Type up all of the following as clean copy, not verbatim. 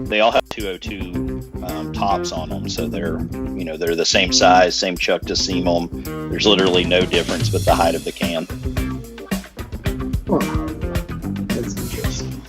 they all have 202 tops on them, so they're the same size, same chuck to seam them. There's literally no difference but the height of the can. Oh, that's interesting.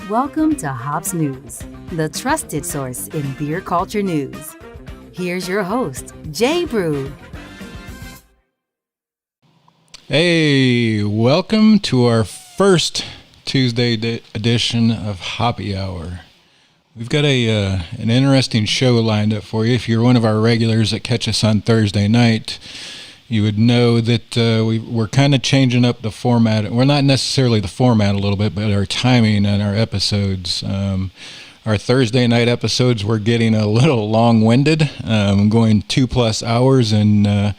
Welcome to Hops News, the trusted source in beer culture news. Here's your host, Jay Brew. Hey, welcome to our first Tuesday edition of Hoppy Hour. We've got an interesting show lined up for you. If you're one of our regulars that catch us on Thursday night, you would know that we're kind of changing up the format. Well, not necessarily the format a little bit, but our timing and our episodes. Our Thursday night episodes were getting a little long-winded, going 2+ hours, and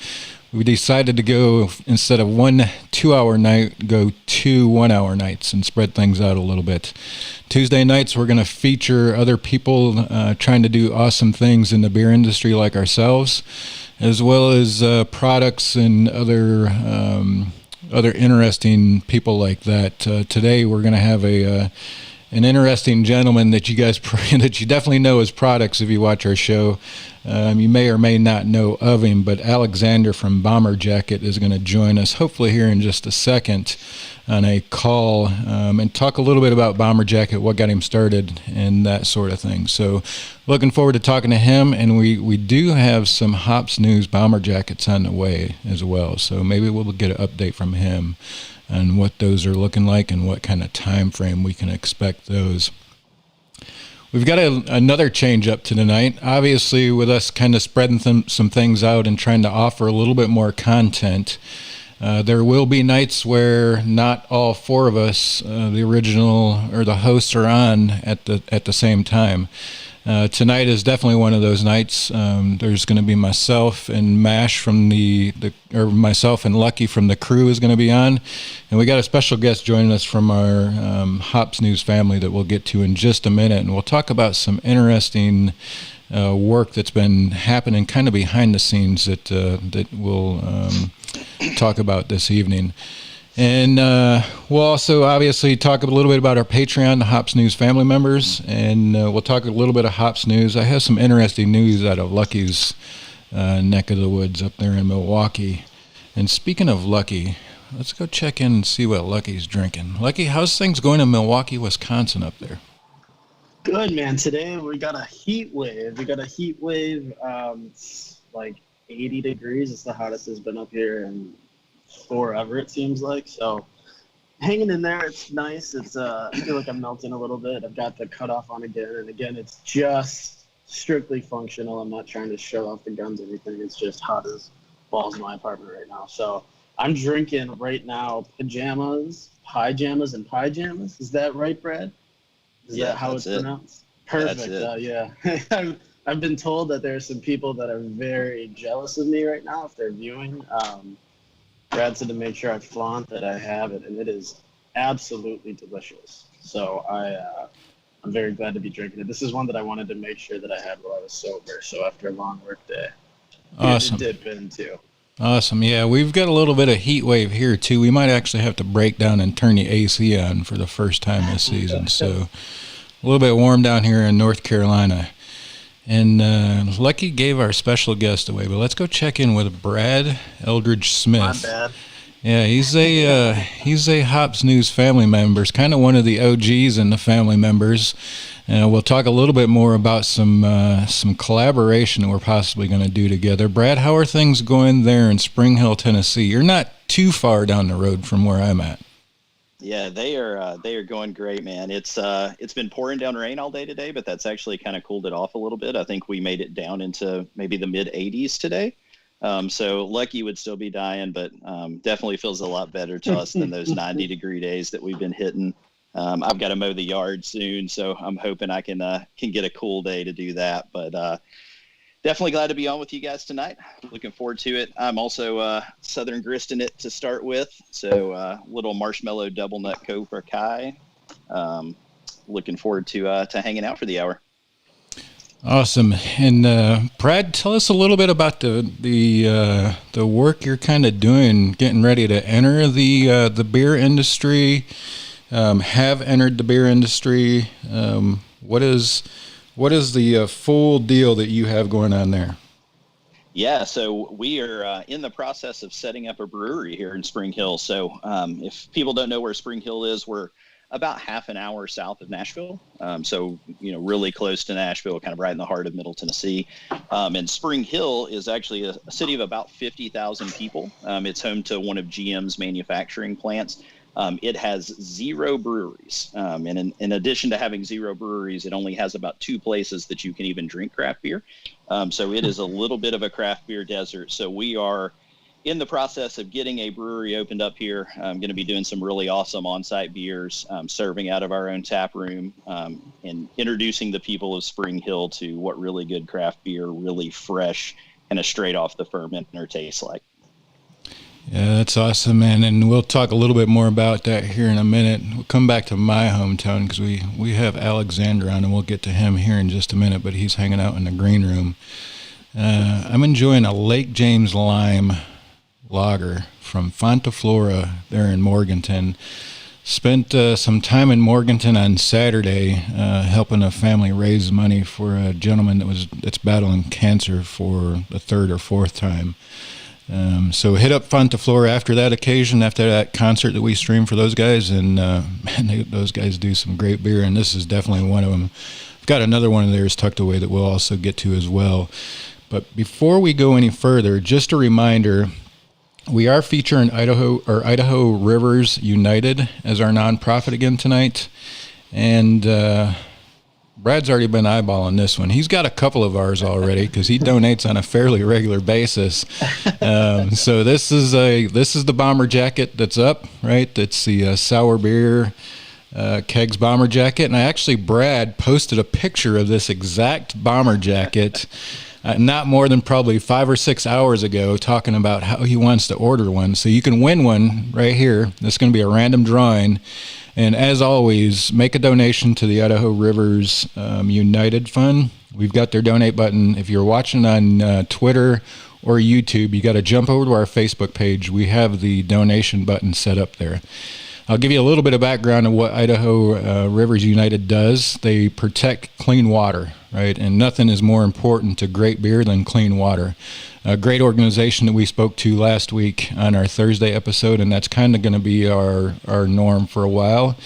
we decided to go, instead of 1 2-hour night, go 2 1-hour nights and spread things out a little bit. Tuesday nights, we're going to feature other people trying to do awesome things in the beer industry like ourselves, as well as products and other interesting people like that. Today, we're going to have an interesting gentleman that you guys that you definitely know as products if you watch our show. You may or may not know of him, but Alexander from Bomber Jacket is going to join us hopefully here in just a second on a call and talk a little bit about Bomber Jacket, what got him started, and that sort of thing. So looking forward to talking to him, and we do have some Hops News Bomber Jackets on the way as well. So maybe we'll get an update from him on what those are looking like and what kind of time frame we can expect those. We've got another change up to tonight. Obviously, with us kind of spreading some things out and trying to offer a little bit more content, there will be nights where not all four of us, the original or the hosts, are on at the same time. Tonight is definitely one of those nights. There's going to be myself and Mash from myself and Lucky from the crew is going to be on, and we got a special guest joining us from our Hops News family that we'll get to in just a minute, and we'll talk about some interesting work that's been happening kind of behind the scenes that we'll talk about this evening. And we'll also obviously talk a little bit about our Patreon, the Hops News family members, and we'll talk a little bit of Hops News. I have some interesting news out of Lucky's neck of the woods up there in Milwaukee. And speaking of Lucky, let's go check in and see what Lucky's drinking. Lucky, how's things going in Milwaukee, Wisconsin up there? Good, man. Today we got a heat wave. It's like 80 degrees. It's the hottest it's been up here in forever, it seems like. So hanging in there, it's nice. I feel like I'm melting a little bit. I've got the cutoff on again, and again, it's just strictly functional. I'm not trying to show off the guns or anything. It's just hot as balls in my apartment right now. So I'm drinking right now pajamas, Pajamas and Pyjamas. Is that right, Brad? Is that how it's pronounced? Perfect. Yeah. I've been told that there are some people that are very jealous of me right now if they're viewing. Brad said to make sure I flaunt that I have it, and it is absolutely delicious. So I'm very glad to be drinking it. This is one that I wanted to make sure that I had while I was sober. So after a long work day, awesome. Dip in too. Awesome. Yeah, we've got a little bit of heat wave here too. We might actually have to break down and turn the AC on for the first time this season. So a little bit warm down here in North Carolina. And Lucky gave our special guest away, but let's go check in with Brad Eldridge Smith. My bad. Yeah, he's a Hops News family member. He's kind of one of the OGs in the family members. We'll talk a little bit more about some collaboration that we're possibly going to do together. Brad, how are things going there in Spring Hill, Tennessee? You're not too far down the road from where I'm at. Yeah, they are going great, man. It's been pouring down rain all day today, but that's actually kind of cooled it off a little bit. I think we made it down into maybe the mid 80s today. So Lucky would still be dying, but definitely feels a lot better to us than those 90-degree days that we've been hitting. I've got to mow the yard soon, so I'm hoping I can get a cool day to do that. But definitely glad to be on with you guys tonight. Looking forward to it. I'm also Southern Gristing it to start with, so little marshmallow double nut Cobra Kai. Looking forward to hanging out for the hour. Awesome. And Brad, tell us a little bit about the work you're kind of doing, getting ready to enter the beer industry. Have entered the beer industry. What is the full deal that you have going on there? Yeah, so we are in the process of setting up a brewery here in Spring Hill. So if people don't know where Spring Hill is, we're about half an hour south of Nashville. So, really close to Nashville, kind of right in the heart of Middle Tennessee. And Spring Hill is actually a city of about 50,000 people. It's home to one of GM's manufacturing plants. It has 0 breweries. And in addition to having 0 breweries, it only has about 2 places that you can even drink craft beer. So it is a little bit of a craft beer desert. So we are in the process of getting a brewery opened up here. I'm going to be doing some really awesome on-site beers, serving out of our own tap room, and introducing the people of Spring Hill to what really good craft beer, really fresh, and a straight off the fermenter tastes like. Yeah, that's awesome, man. And we'll talk a little bit more about that here in a minute. We'll come back to my hometown because we have Alexander on, and we'll get to him here in just a minute, but he's hanging out in the green room. I'm enjoying a Lake James Lime lager from Fontaflora there in Morganton. Spent some time in Morganton on Saturday helping a family raise money for a gentleman that's battling cancer for the 3rd or 4th time. So hit up Fontaflora after that occasion, after that concert that we streamed for those guys, and man, those guys do some great beer, and this is definitely one of them. I've got another one of theirs tucked away that we'll also get to as well. But before we go any further, just a reminder, we are featuring Idaho Rivers United as our nonprofit again tonight, and Brad's already been eyeballing this one. He's got a couple of ours already because he donates on a fairly regular basis. So this is the bomber jacket that's up, right? That's the sour beer kegs bomber jacket, and Brad posted a picture of this exact bomber jacket. Not more than probably 5 or 6 hours ago, talking about how he wants to order one. So you can win one right here. This is going to be a random drawing. And as always, make a donation to the Idaho Rivers United Fund. We've got their donate button. If you're watching on Twitter or YouTube, you got to jump over to our Facebook page. We have the donation button set up there. I'll give you a little bit of background on what Idaho Rivers United does. They protect clean water, right? And nothing is more important to great beer than clean water. A great organization that we spoke to last week on our Thursday episode, and that's kind of going to be our norm for a while,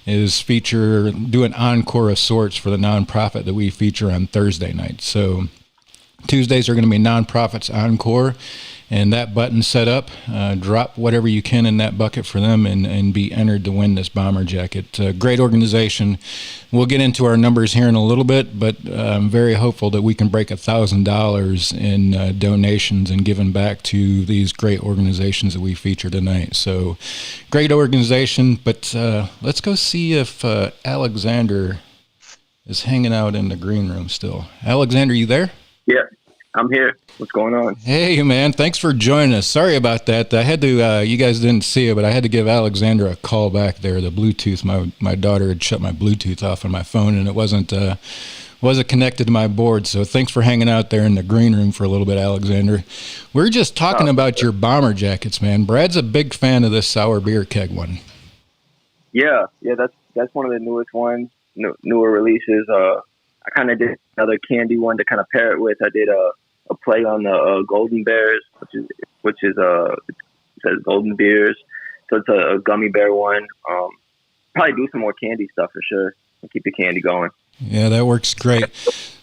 is do an encore of sorts for the nonprofit that we feature on Thursday night. So Tuesdays are going to be Nonprofits Encore, and that button set up, drop whatever you can in that bucket for them and be entered to win this bomber jacket. Great organization. We'll get into our numbers here in a little bit, but I'm very hopeful that we can break $1,000 in donations and giving back to these great organizations that we feature tonight. So great organization, but let's go see if Alexander is hanging out in the green room still. Alexander, you there? Yeah, I'm here. What's going on? Hey, man. Thanks for joining us. Sorry about that. I had to, you guys didn't see it, but I had to give Alexander a call back there. The Bluetooth, my daughter had shut my Bluetooth off on my phone, and it wasn't connected to my board. So thanks for hanging out there in the green room for a little bit, Alexander. We're just talking about your bomber jackets, man. Brad's a big fan of this sour beer keg one. Yeah, that's one of the newest ones, newer releases. I kind of did another candy one to kind of pair it with. I did a play on the Golden Bears, which is it says Golden Beers, so it's a gummy bear one. Probably do some more candy stuff for sure and keep the candy going. Yeah, that works great.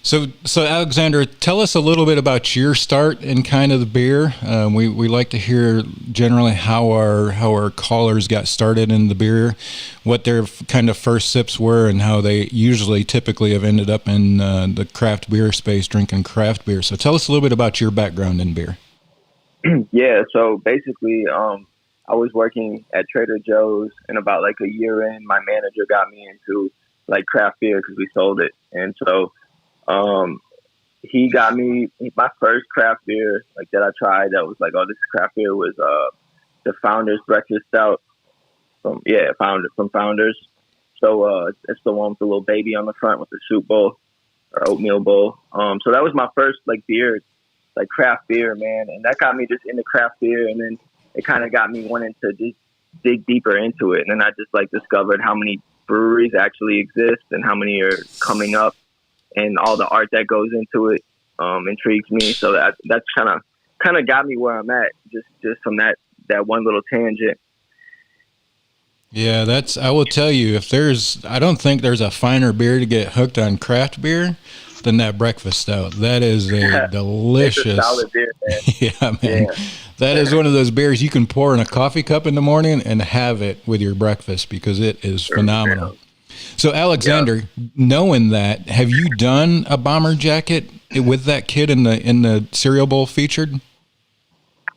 So Alexander, tell us a little bit about your start in kind of the beer. We like to hear generally how our callers got started in the beer, what their kind of first sips were, and how they typically have ended up in the craft beer space drinking craft beer. So tell us a little bit about your background in beer. Yeah, so basically, I was working at Trader Joe's, and about like a year in, my manager got me into like craft beer because we sold it, and so he got me my first craft beer like that I tried that was like, oh, this craft beer was the Founders Breakfast Stout from Founders. So it's the one with the little baby on the front with the soup bowl or oatmeal bowl. So that was my first like beer, like craft beer, man, and that got me just into craft beer, and then it kind of got me wanting to just dig deeper into it, and then I just like discovered how many breweries actually exist and how many are coming up, and all the art that goes into it intrigues me. So that's kind of got me where I'm at just from that one little tangent. Yeah, I will tell you, I don't think there's a finer beer to get hooked on craft beer than that breakfast stout. That is a delicious, it's a solid beer, man. Yeah, man. Yeah. That is one of those beers you can pour in a coffee cup in the morning and have it with your breakfast because it is phenomenal. So Alexander, knowing that, have you done a bomber jacket with that kid in the cereal bowl featured?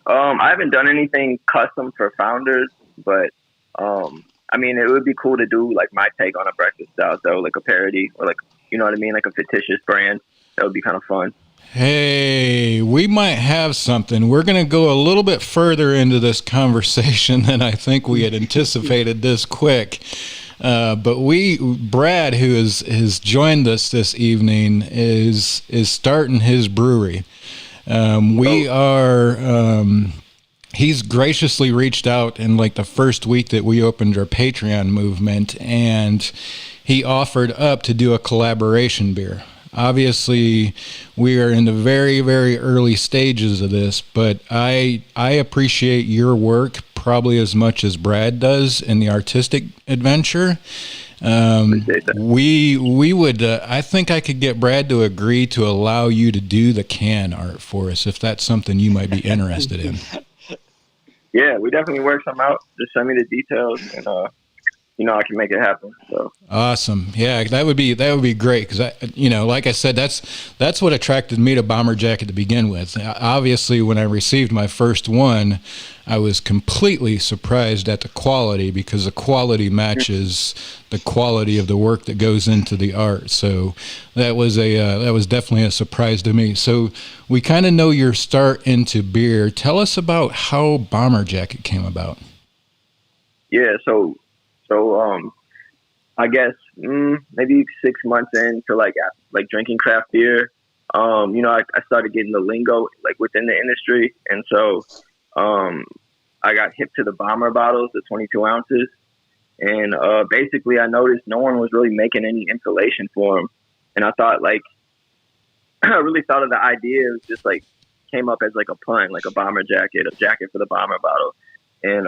I haven't done anything custom for Founders, but I mean, it would be cool to do like my take on a breakfast stout, though, like a parody or like, you know what I mean, like a fictitious brand. That would be kind of fun. Hey, we might have something. We're going to go a little bit further into this conversation than I think we had anticipated this quick. But Brad, who has joined us this evening, is starting his brewery. He's graciously reached out in like the first week that we opened our Patreon movement, and he offered up to do a collaboration beer. Obviously, we are in the very, very early stages of this, but I appreciate your work probably as much as Brad does in the artistic adventure. We would, I think I could get Brad to agree to allow you to do the can art for us if that's something you might be interested in. Yeah, we definitely work something out. Just send me the details, and I can make it happen. So awesome. Yeah, that would be great because like I said, that's what attracted me to Bomber Jacket to begin with. Obviously, when I received my first one, I was completely surprised at the quality because the quality matches the quality of the work that goes into the art. So that was definitely a surprise to me. So we kind of know your start into beer. Tell us about how Bomber Jacket came about. Yeah, so I guess maybe 6 months into like drinking craft beer, I started getting the lingo like within the industry, and so I got hip to the bomber bottles, the 22 ounces, and basically I noticed no one was really making any insulation for them, and I thought I really thought of the idea. It was just like came up as like a pun, like a bomber jacket, a jacket for the bomber bottle, and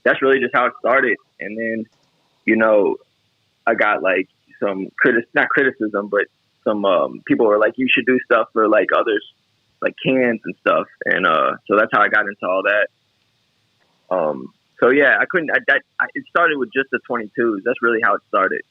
that's really just how it started. And then, I got like some not criticism, but some people were like, you should do stuff for like others, like cans and stuff. And so that's how I got into all that. So yeah, I couldn't. It started with just the 22s. That's really how it started.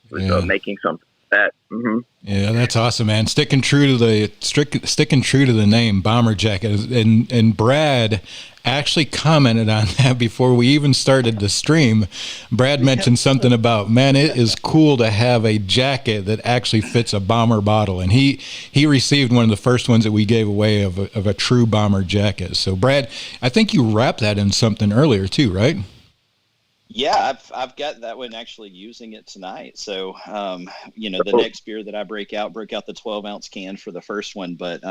Was making something like that. Mm-hmm. Yeah, that's awesome, man. Sticking true to the name Bomber Jacket, and Brad actually commented on that before we even started the stream. Brad mentioned something about, man, it is cool to have a jacket that actually fits a bomber bottle, and he received one of the first ones that we gave away of a true bomber jacket. So Brad, I think you wrapped that in something earlier too, right? Yeah, I've got that one actually using it tonight. So, the next beer that I broke out the 12-ounce can for the first one. But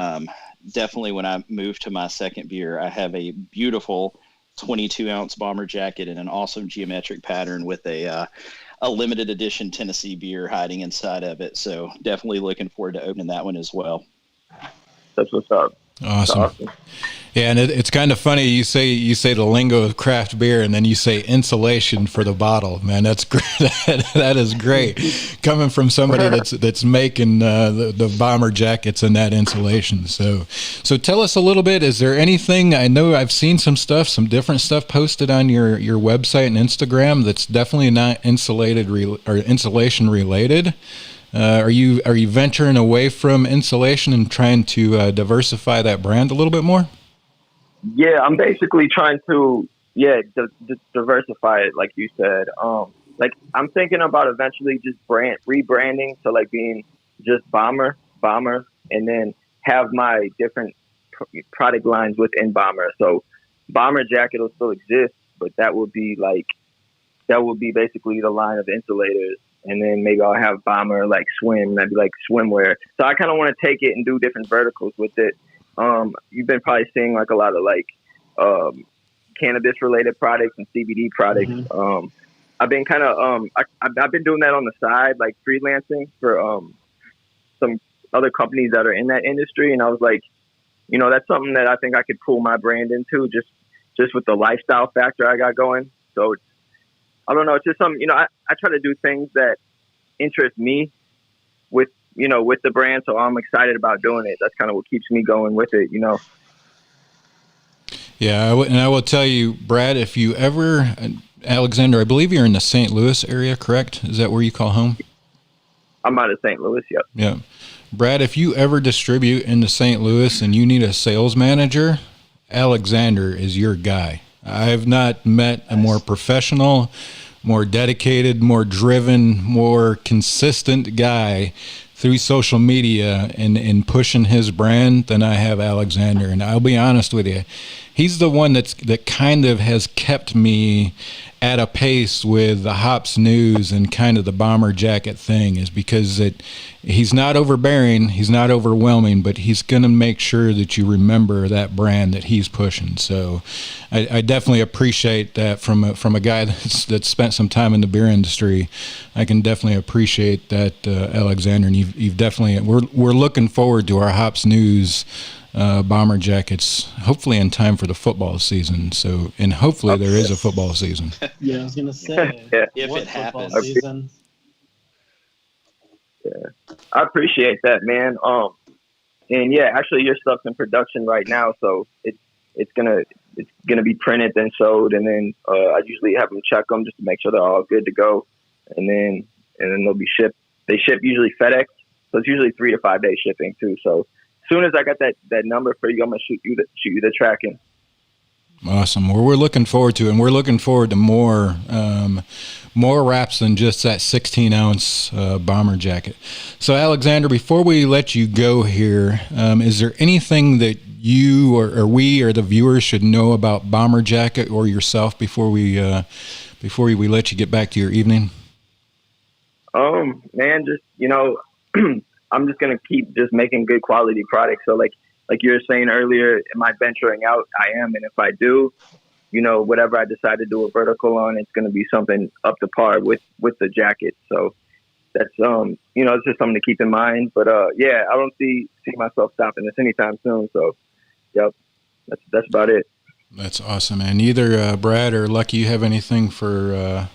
definitely when I move to my second beer, I have a beautiful 22-ounce bomber jacket in an awesome geometric pattern with a limited edition Tennessee beer hiding inside of it. So definitely looking forward to opening that one as well. That's what's up. Awesome. Yeah, and it's kind of funny. You say the lingo of craft beer, and then you say insulation for the bottle. Man, that's great. That is great. Coming from somebody that's making the bomber jackets and that insulation. So tell us a little bit. Is there anything? I know I've seen some different stuff posted on your website and Instagram that's definitely not insulation related. Are you venturing away from insulation and trying to diversify that brand a little bit more? Yeah, I'm basically trying to diversify it, like you said. Like I'm thinking about eventually just rebranding to like being just Bomber, and then have my different product lines within Bomber. So Bomber Jacket will still exist, but that would be basically the line of insulators. And then maybe I'll have Bomber like swim, and that'd be like swimwear. So I kind of want to take it and do different verticals with it. You've been probably seeing like a lot of like cannabis related products and CBD products. Mm-hmm. I've been kind of I've been doing that on the side, like freelancing for some other companies that are in that industry. And I was like, that's something that I think I could pull my brand into just with the lifestyle factor I got going. So I don't know. It's just something, I try to do things that interest me with the brand. So I'm excited about doing it. That's kind of what keeps me going with it, Yeah. And I will tell you, Brad, if you ever, Alexander, I believe you're in the St. Louis area, correct? Is that where you call home? I'm out of St. Louis. Yep. Yeah. Brad, if you ever distribute into St. Louis and you need a sales manager, Alexander is your guy. I've not met a more professional, more dedicated, more driven, more consistent guy through social media and pushing his brand than I have Alexander. And I'll be honest with you, he's the one that kind of has kept me at a pace with the Hops News and kind of the bomber jacket thing, is because he's not overbearing, he's not overwhelming, but he's going to make sure that you remember that brand that he's pushing. So I definitely appreciate that from a guy that's spent some time in the beer industry. I can definitely appreciate that, Alexander. And you've definitely, we're looking forward to our Hops News bomber jackets, hopefully in time for the football season. So, and hopefully there is a football season. Yeah, I was gonna say, if it happens. Season? Yeah, I appreciate that, man. And yeah, actually, your stuff's in production right now, so it's gonna be printed and sold, and then I usually have them check them just to make sure they're all good to go, and then they'll be shipped. They ship usually FedEx, so it's usually 3 to 5 day shipping too. So as soon as I got that number for you, I'm gonna shoot you the tracking. Awesome. Well, we're looking forward to it, and we're looking forward to more wraps than just that 16-ounce bomber jacket. So, Alexander, before we let you go here, is there anything that you or we or the viewers should know about bomber jacket or yourself before we let you get back to your evening? Man, just I'm just gonna keep just making good quality products. So like you were saying earlier, am I venturing out? I am, and if I do, whatever I decide to do a vertical on, it's gonna be something up to par with the jacket. So that's it's just something to keep in mind. But yeah, I don't see myself stopping this anytime soon. So yep, that's about it. That's awesome. And either Brad or Lucky, you have anything for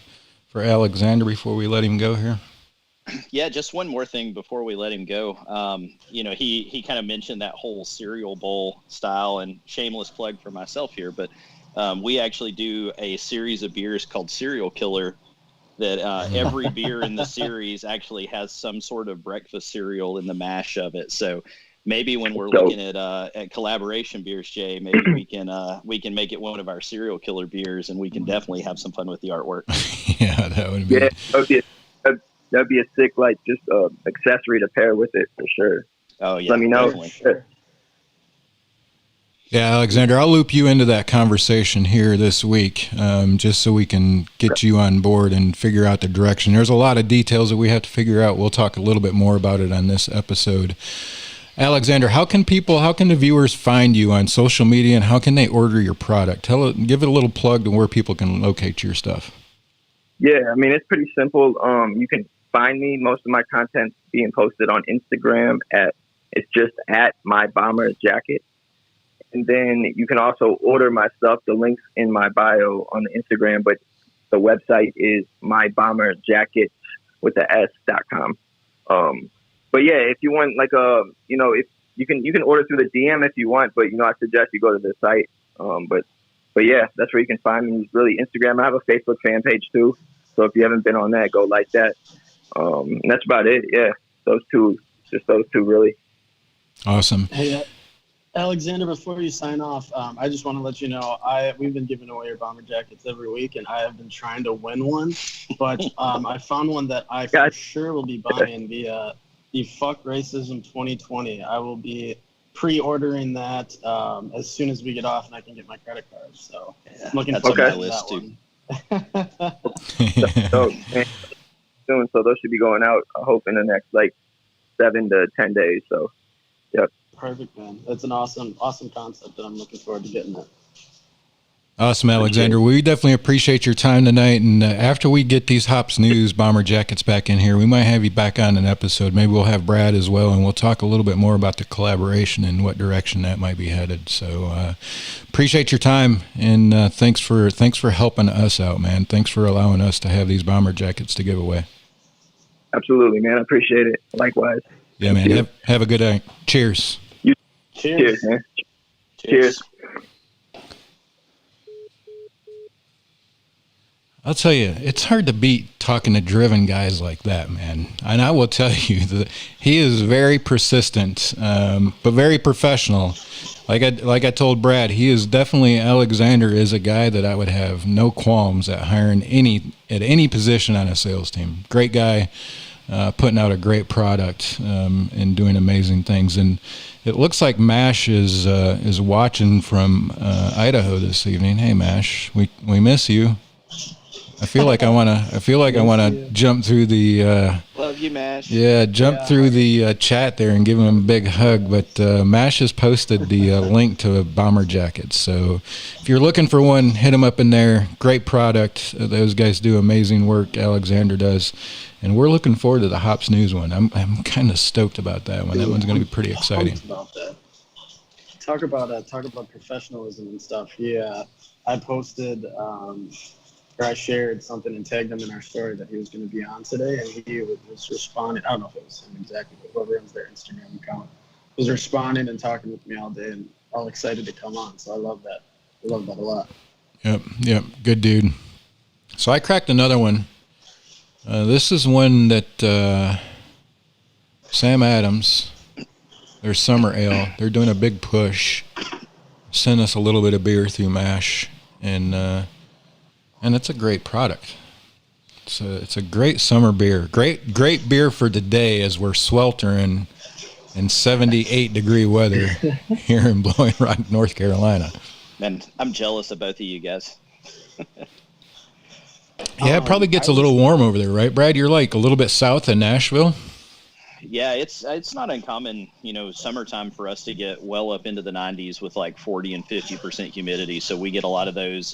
Alexander before we let him go here? Yeah, just one more thing before we let him go. He kind of mentioned that whole cereal bowl style, and shameless plug for myself here, but we actually do a series of beers called Serial Killer that every beer in the series actually has some sort of breakfast cereal in the mash of it. So maybe when we're looking at collaboration beers, Jay, maybe we can make it one of our Serial Killer beers, and we can definitely have some fun with the artwork. Yeah, that would be. Yeah, that'd be a sick, like, just accessory to pair with it for sure. Oh yeah, let me know. Definitely. Yeah, Alexander, I'll loop you into that conversation here this week, just so we can get you on board and figure out the direction. There's a lot of details that we have to figure out. We'll talk a little bit more about it on this episode. Alexander, how can the viewers find you on social media, and how can they order your product? Give it a little plug to where people can locate your stuff. Yeah, I mean, it's pretty simple. You can find me. Most of my content being posted on Instagram it's just at My Bomber Jacket. And then you can also order my stuff. The link's in my bio on the Instagram, but the website is mybomberjackets with the s.com. But yeah, if you want if you can order through the DM if you want, but I suggest you go to the site. But yeah, that's where you can find me. Really, Instagram. I have a Facebook fan page too, so if you haven't been on that, go like that. And that's about it. Yeah, those two really. Awesome. Hey, Alexander, before you sign off, I just want to let you know we've been giving away your bomber jackets every week, and I have been trying to win one, but I found one that I for sure will be buying the Fuck Racism 2020. I will be pre-ordering that as soon as we get off and I can get my credit card. So I'm looking forward to my list too. Soon, so those should be going out, I hope, in the next 7 to 10 days. So, yeah. Perfect, man. That's an awesome concept, and I'm looking forward to getting it. Awesome, Alexander. We definitely appreciate your time tonight. And after we get these Hops News Bomber Jackets back in here, we might have you back on an episode. Maybe we'll have Brad as well, and we'll talk a little bit more about the collaboration and what direction that might be headed. So appreciate your time, and thanks for helping us out, man. Thanks for allowing us to have these Bomber Jackets to give away. Absolutely, man. I appreciate it. Likewise. Yeah, man. Have a good night. Cheers. Cheers, man. Cheers. I'll tell you, it's hard to beat talking to driven guys like that, man. And I will tell you that he is very persistent, but very professional. Like I told Brad, Alexander is a guy that I would have no qualms at hiring at any position on a sales team. Great guy, putting out a great product, and doing amazing things. And it looks like Mash is watching from Idaho this evening. Hey, Mash, we miss you. I feel like I want to jump through the love you, Mash. Yeah, through the chat there and give him a big hug. But Mash has posted the link to Bomber Jackets. So if you're looking for one, hit him up in there. Great product. Those guys do amazing work. Alexander does, and we're looking forward to the Hops News one. I'm kind of stoked about that one. That one's going to be pretty exciting. About that. Talk about professionalism and stuff. Yeah, I posted. Or I shared something and tagged him in our story that he was going to be on today, and he was responding. I don't know if it was him exactly, but whoever owns their Instagram account was responding and talking with me all day and all excited to come on. So I love that. I love that a lot. Yep. Good dude. So I cracked another one. This is one that Sam Adams, their summer ale, they're doing a big push. Send us a little bit of beer through MASH, and it's a great product. It's a great summer beer. Great beer for today as we're sweltering in 78-degree weather here in Blowing Rock, North Carolina. Man, I'm jealous of both of you guys. Yeah, it probably gets a little warm over there, right, Brad? You're like a little bit south of Nashville. Yeah, it's not uncommon, summertime for us to get well up into the 90s with like 40 and 50% humidity. So we get a lot of those,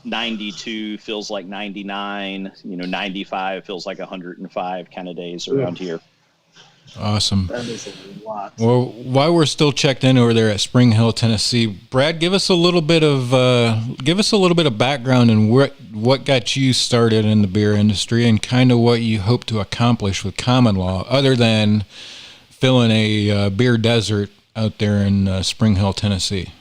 92 feels like 99, 95 feels like 105 kind of days around here. Awesome. That is a lot. Well, while we're still checked in over there at Spring Hill, Tennessee, Brad, give us a little bit of background and what got you started in the beer industry and kind of what you hope to accomplish with Common Law, other than filling a beer desert out there in Spring Hill, Tennessee.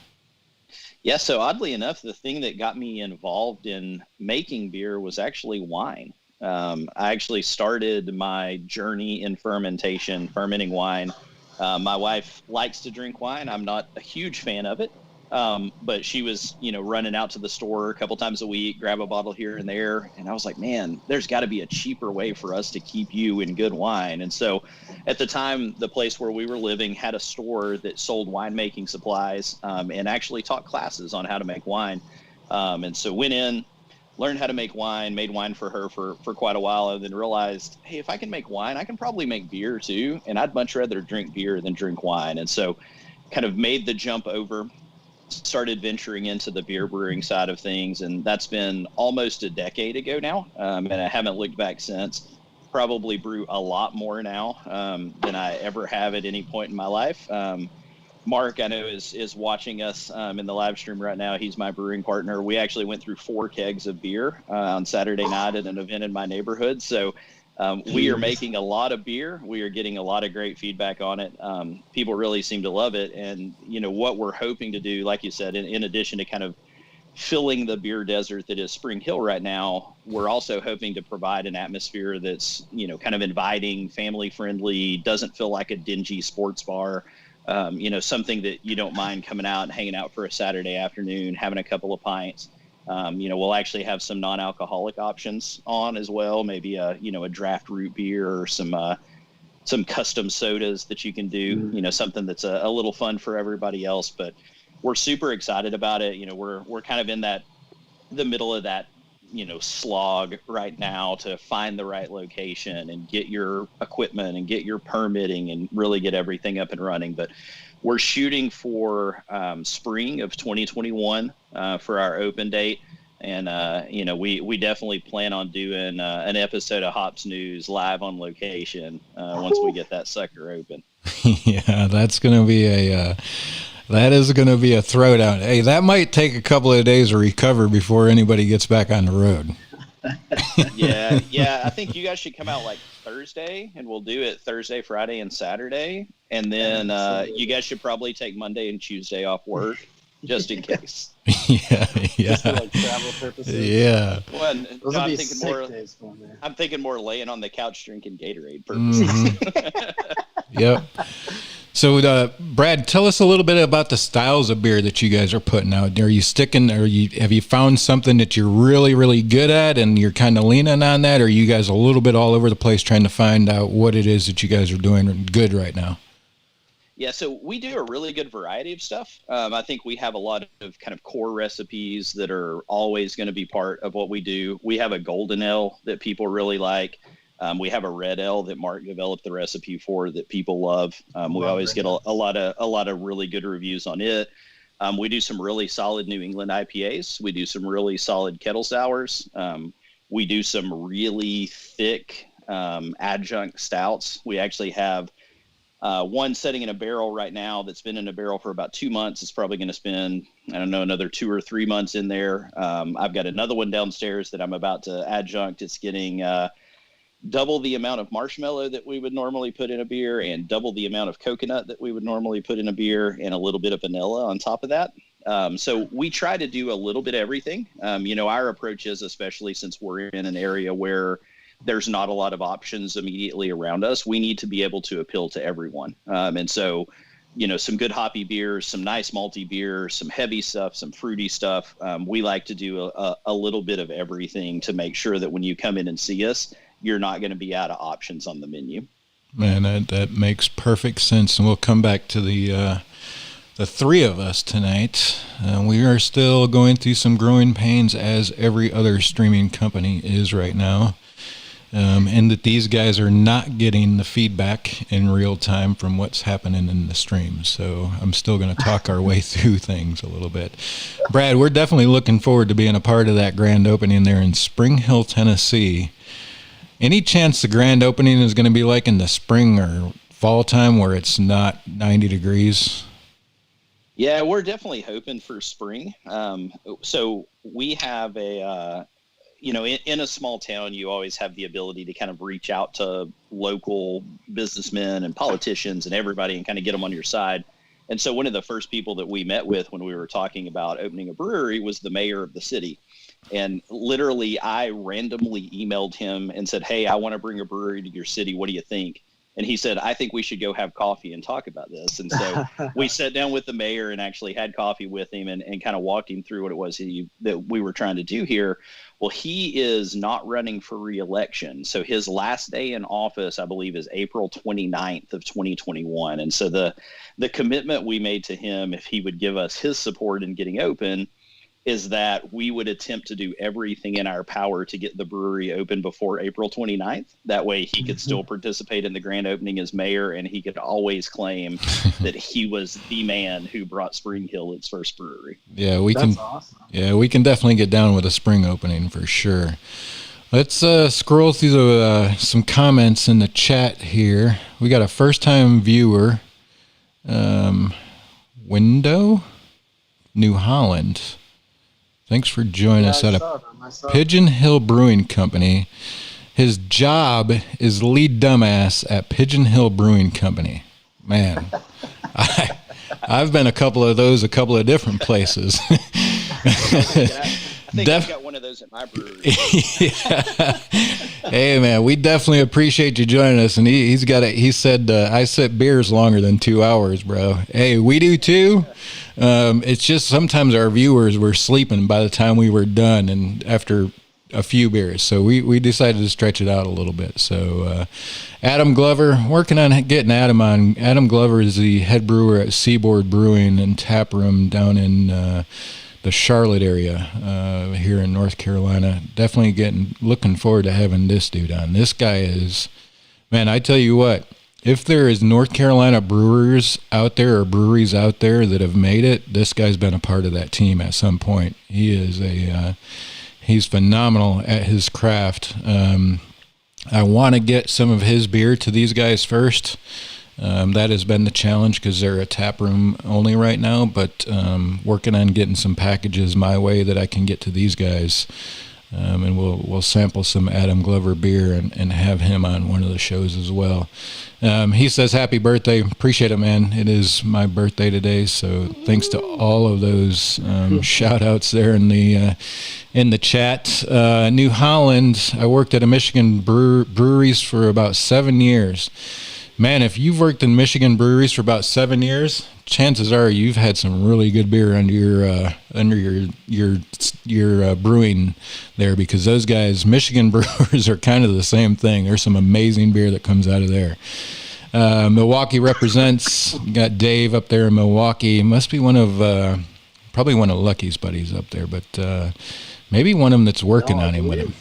Yeah, so oddly enough, the thing that got me involved in making beer was actually wine. I actually started my journey in fermenting wine. My wife likes to drink wine. I'm not a huge fan of it, but she was, running out to the store a couple times a week, grab a bottle here and there. And I was like, man, there's got to be a cheaper way for us to keep you in good wine. And so at the time, the place where we were living had a store that sold winemaking supplies and actually taught classes on how to make wine. And so went in, learned how to make wine, made wine for her for quite a while, and then realized, hey, if I can make wine, I can probably make beer too. And I'd much rather drink beer than drink wine. And so kind of made the jump over, started venturing into the beer brewing side of things. And that's been almost a decade ago now. And I haven't looked back since. Probably brew a lot more now than I ever have at any point in my life. Mark, I know, is watching us in the live stream right now. He's my brewing partner. We actually went through 4 kegs of beer on Saturday night at an event in my neighborhood. So we are making a lot of beer. We are getting a lot of great feedback on it. People really seem to love it. And, what we're hoping to do, like you said, in addition to kind of filling the beer desert that is Spring Hill right now, we're also hoping to provide an atmosphere that's, kind of inviting, family friendly, doesn't feel like a dingy sports bar. Something that you don't mind coming out and hanging out for a Saturday afternoon, having a couple of pints. We'll actually have some non-alcoholic options on as well. Maybe a draft root beer or some custom sodas that you can do, something that's a little fun for everybody else. But we're super excited about it. We're kind of in the middle of that, slog right now to find the right location and get your equipment and get your permitting and really get everything up and running. But we're shooting for spring of 2021 for our open date. And, we definitely plan on doing an episode of Hops News live on location once we get that sucker open. Yeah, that's going to be that is going to be a throwdown. Hey, that might take a couple of days to recover before anybody gets back on the road. Yeah. I think you guys should come out like Thursday, and we'll do it Thursday, Friday, and Saturday. And then you guys should probably take Monday and Tuesday off work just in case. Yeah. Just for like travel purposes. Yeah. Well, Those would be sick days going there. I'm thinking more laying on the couch drinking Gatorade purposes. Mm-hmm. Yep. So, Brad, tell us a little bit about the styles of beer that you guys are putting out. Are you have you found something that you're really, really good at and you're kind of leaning on that? Or are you guys a little bit all over the place trying to find out what it is that you guys are doing good right now? Yeah, so we do a really good variety of stuff. I think we have a lot of kind of core recipes that are always going to be part of what we do. We have a golden ale that people really like. We have a red ale that Mark developed the recipe for that people love. We always get a lot of really good reviews on it. We do some really solid New England IPAs. We do some really solid kettle sours. We do some really thick adjunct stouts. We actually have one sitting in a barrel right now that's been in a barrel for about 2 months. It's probably going to spend, another 2 or 3 months in there. I've got another one downstairs that I'm about to adjunct. It's getting double the amount of marshmallow that we would normally put in a beer and double the amount of coconut that we would normally put in a beer and a little bit of vanilla on top of that. So we try to do a little bit of everything. Our approach is, especially since we're in an area where there's not a lot of options immediately around us, we need to be able to appeal to everyone. And so, some good hoppy beers, some nice malty beers, some heavy stuff, some fruity stuff. We like to do a little bit of everything to make sure that when you come in and see us, you're not going to be out of options on the menu. Man, that makes perfect sense. And we'll come back to the 3 of us tonight. We are still going through some growing pains, as every other streaming company is right now. And that these guys are not getting the feedback in real time from what's happening in the stream. So I'm still going to talk our way through things a little bit. Brad, we're definitely looking forward to being a part of that grand opening there in Spring Hill, Tennessee. Any chance the grand opening is going to be like in the spring or fall time where it's not 90 degrees? Yeah, we're definitely hoping for spring. So we have in a small town, you always have the ability to kind of reach out to local businessmen and politicians and everybody and kind of get them on your side. And so one of the first people that we met with when we were talking about opening a brewery was the mayor of the city. And literally, I randomly emailed him and said, "Hey, I want to bring a brewery to your city. What do you think?" And he said, "I think we should go have coffee and talk about this." And so we sat down with the mayor and actually had coffee with him and kind of walked him through what it was that we were trying to do here. Well, he is not running for re-election. So his last day in office, I believe, is April 29th of 2021. And so the commitment we made to him, if he would give us his support in getting open, is that we would attempt to do everything in our power to get the brewery open before April 29th. That way he could still participate in the grand opening as mayor, and he could always claim that he was the man who brought Spring Hill its first brewery. Yeah, That's awesome. Yeah, we can definitely get down with a spring opening for sure. Let's scroll through some comments in the chat here. We got a first-time viewer, Window, New Holland. Thanks for joining us at a Pigeon Hill Brewing Company. His job is lead dumbass at Pigeon Hill Brewing Company. Man, I've been a couple of different places. I think I've got one of those at my brewery. Yeah. Hey man, we definitely appreciate you joining us. And he said I sit beers longer than 2 hours, bro. Hey, we do too. It's just sometimes our viewers were sleeping by the time we were done, and after a few beers, so we decided to stretch it out a little bit. So Adam Glover, working on getting Adam on. Adam Glover is the head brewer at Seaboard Brewing and Tap Room down in the Charlotte area here in North Carolina. Definitely looking forward to having this dude on. This guy is, man, I tell you what, if there is North Carolina brewers out there or breweries out there that have made it, this guy's been a part of that team at some point. He is he's phenomenal at his craft. I want to get some of his beer to these guys first. That has been the challenge because they're a tap room only right now, but working on getting some packages my way that I can get to these guys. And we'll sample some Adam Glover beer and have him on one of the shows as well. He says, "Happy birthday." Appreciate it, man. It is my birthday today, so thanks to all of those shout outs there in the chat. New Holland, I worked at a Michigan breweries for about 7 years. Man, if you've worked in Michigan breweries for about 7 years, chances are you've had some really good beer under your brewing there, because those guys, Michigan brewers, are kind of the same thing. There's some amazing beer that comes out of there. Milwaukee represents. Got Dave up there in Milwaukee. Must be probably one of Lucky's buddies up there, but maybe one of them that's working on him with him.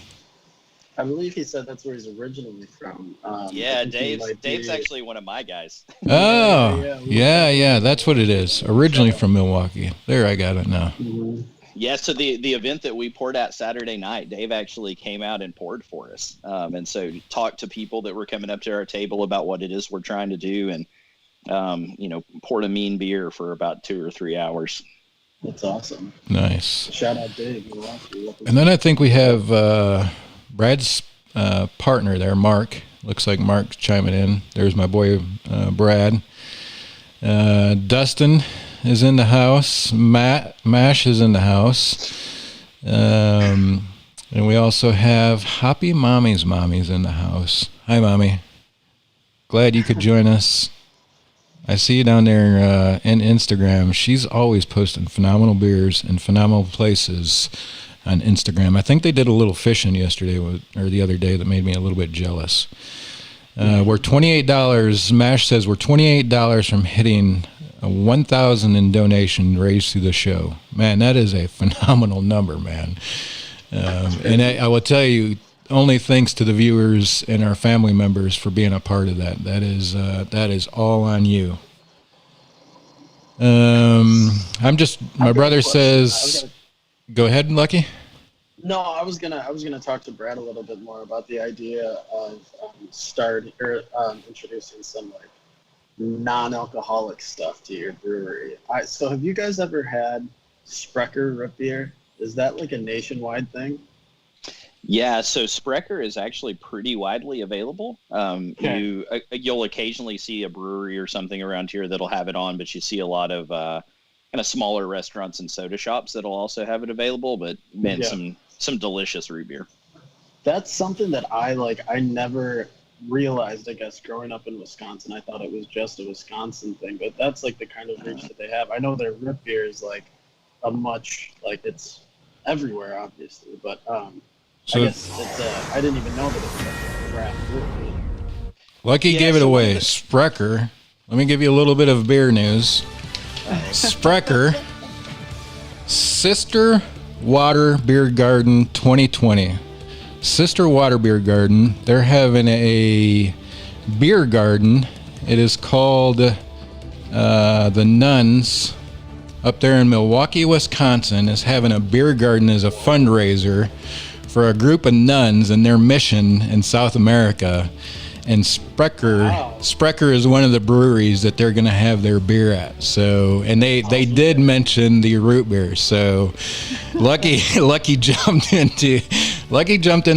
I believe he said that's where he's originally from. Yeah, Dave's actually one of my guys. Oh, yeah, that's what it is. Originally from Milwaukee. There, I got it now. Mm-hmm. Yeah, so the event that we poured at Saturday night, Dave actually came out and poured for us. And so talked to people that were coming up to our table about what it is we're trying to do, and poured a mean beer for about 2 or 3 hours. That's awesome. Nice. Shout out Dave. Milwaukee. And then I think we have Brad's partner there, Mark. Looks like Mark's chiming in. There's my boy Brad. Dustin is in the house. Mash is in the house. And we also have Hoppy Mommy's in the house. Hi, Mommy. Glad you could join us. I see you down there in Instagram. She's always posting phenomenal beers and phenomenal places on Instagram. I think they did a little fishing yesterday or the other day that made me a little bit jealous. We're $28. Mash says we're $28 from hitting 1,000 in donation raised through the show. Man, that is a phenomenal number, man. And I will tell you, only thanks to the viewers and our family members for being a part of that. That is all on you. My brother says, go ahead, Lucky. No, I was gonna talk to Brad a little bit more about the idea of introducing some like non-alcoholic stuff to your brewery. So have you guys ever had Sprecher root beer? Is that like a nationwide thing? Yeah, so Sprecher is actually pretty widely available. Okay. You'll occasionally see a brewery or something around here that'll have it on, but you see a lot of kind of smaller restaurants and soda shops that'll also have it available. But man, Yeah. some delicious root beer. That's something that I like. I never realized, I guess, growing up in Wisconsin. I thought it was just a Wisconsin thing, but that's like the kind of reach that they have. I know their root beer is like it's everywhere, obviously, but So I guess it's I didn't even know that it was like a craft root beer. Lucky Yeah, gave it so away. what is it? Sprecher. Let me give you a little bit of beer news. Sprecher, Sister Water Beer Garden 2020. Sister Water Beer Garden. They're having a beer garden. It is called the Nuns up there in Milwaukee, Wisconsin, is having a beer garden as a fundraiser for a group of nuns and their mission in South America. And Sprecher is one of the breweries that they're going to have their beer at. So, and they did mention the root beer. So, Lucky jumped into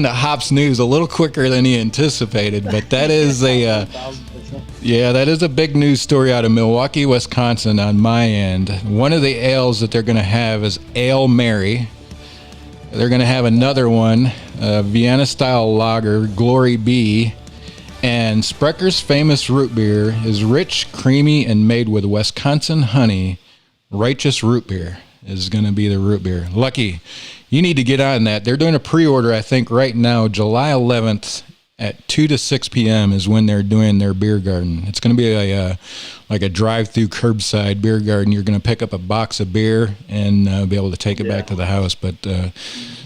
Hops News a little quicker than he anticipated. But that is that is a big news story out of Milwaukee, Wisconsin on my end. One of the ales that they're going to have is Ale Mary. They're going to have another one, Vienna style lager, Glory Bee. And Sprecher's famous root beer is rich, creamy, and made with Wisconsin honey. Righteous root beer is going to be the root beer. Lucky, you need to get on that. They're doing a pre-order, I think, right now, July 11th at 2 to 6 p.m. is when they're doing their beer garden. It's going to be like a drive-through curbside beer garden. You're going to pick up a box of beer and be able to take it back to the house. But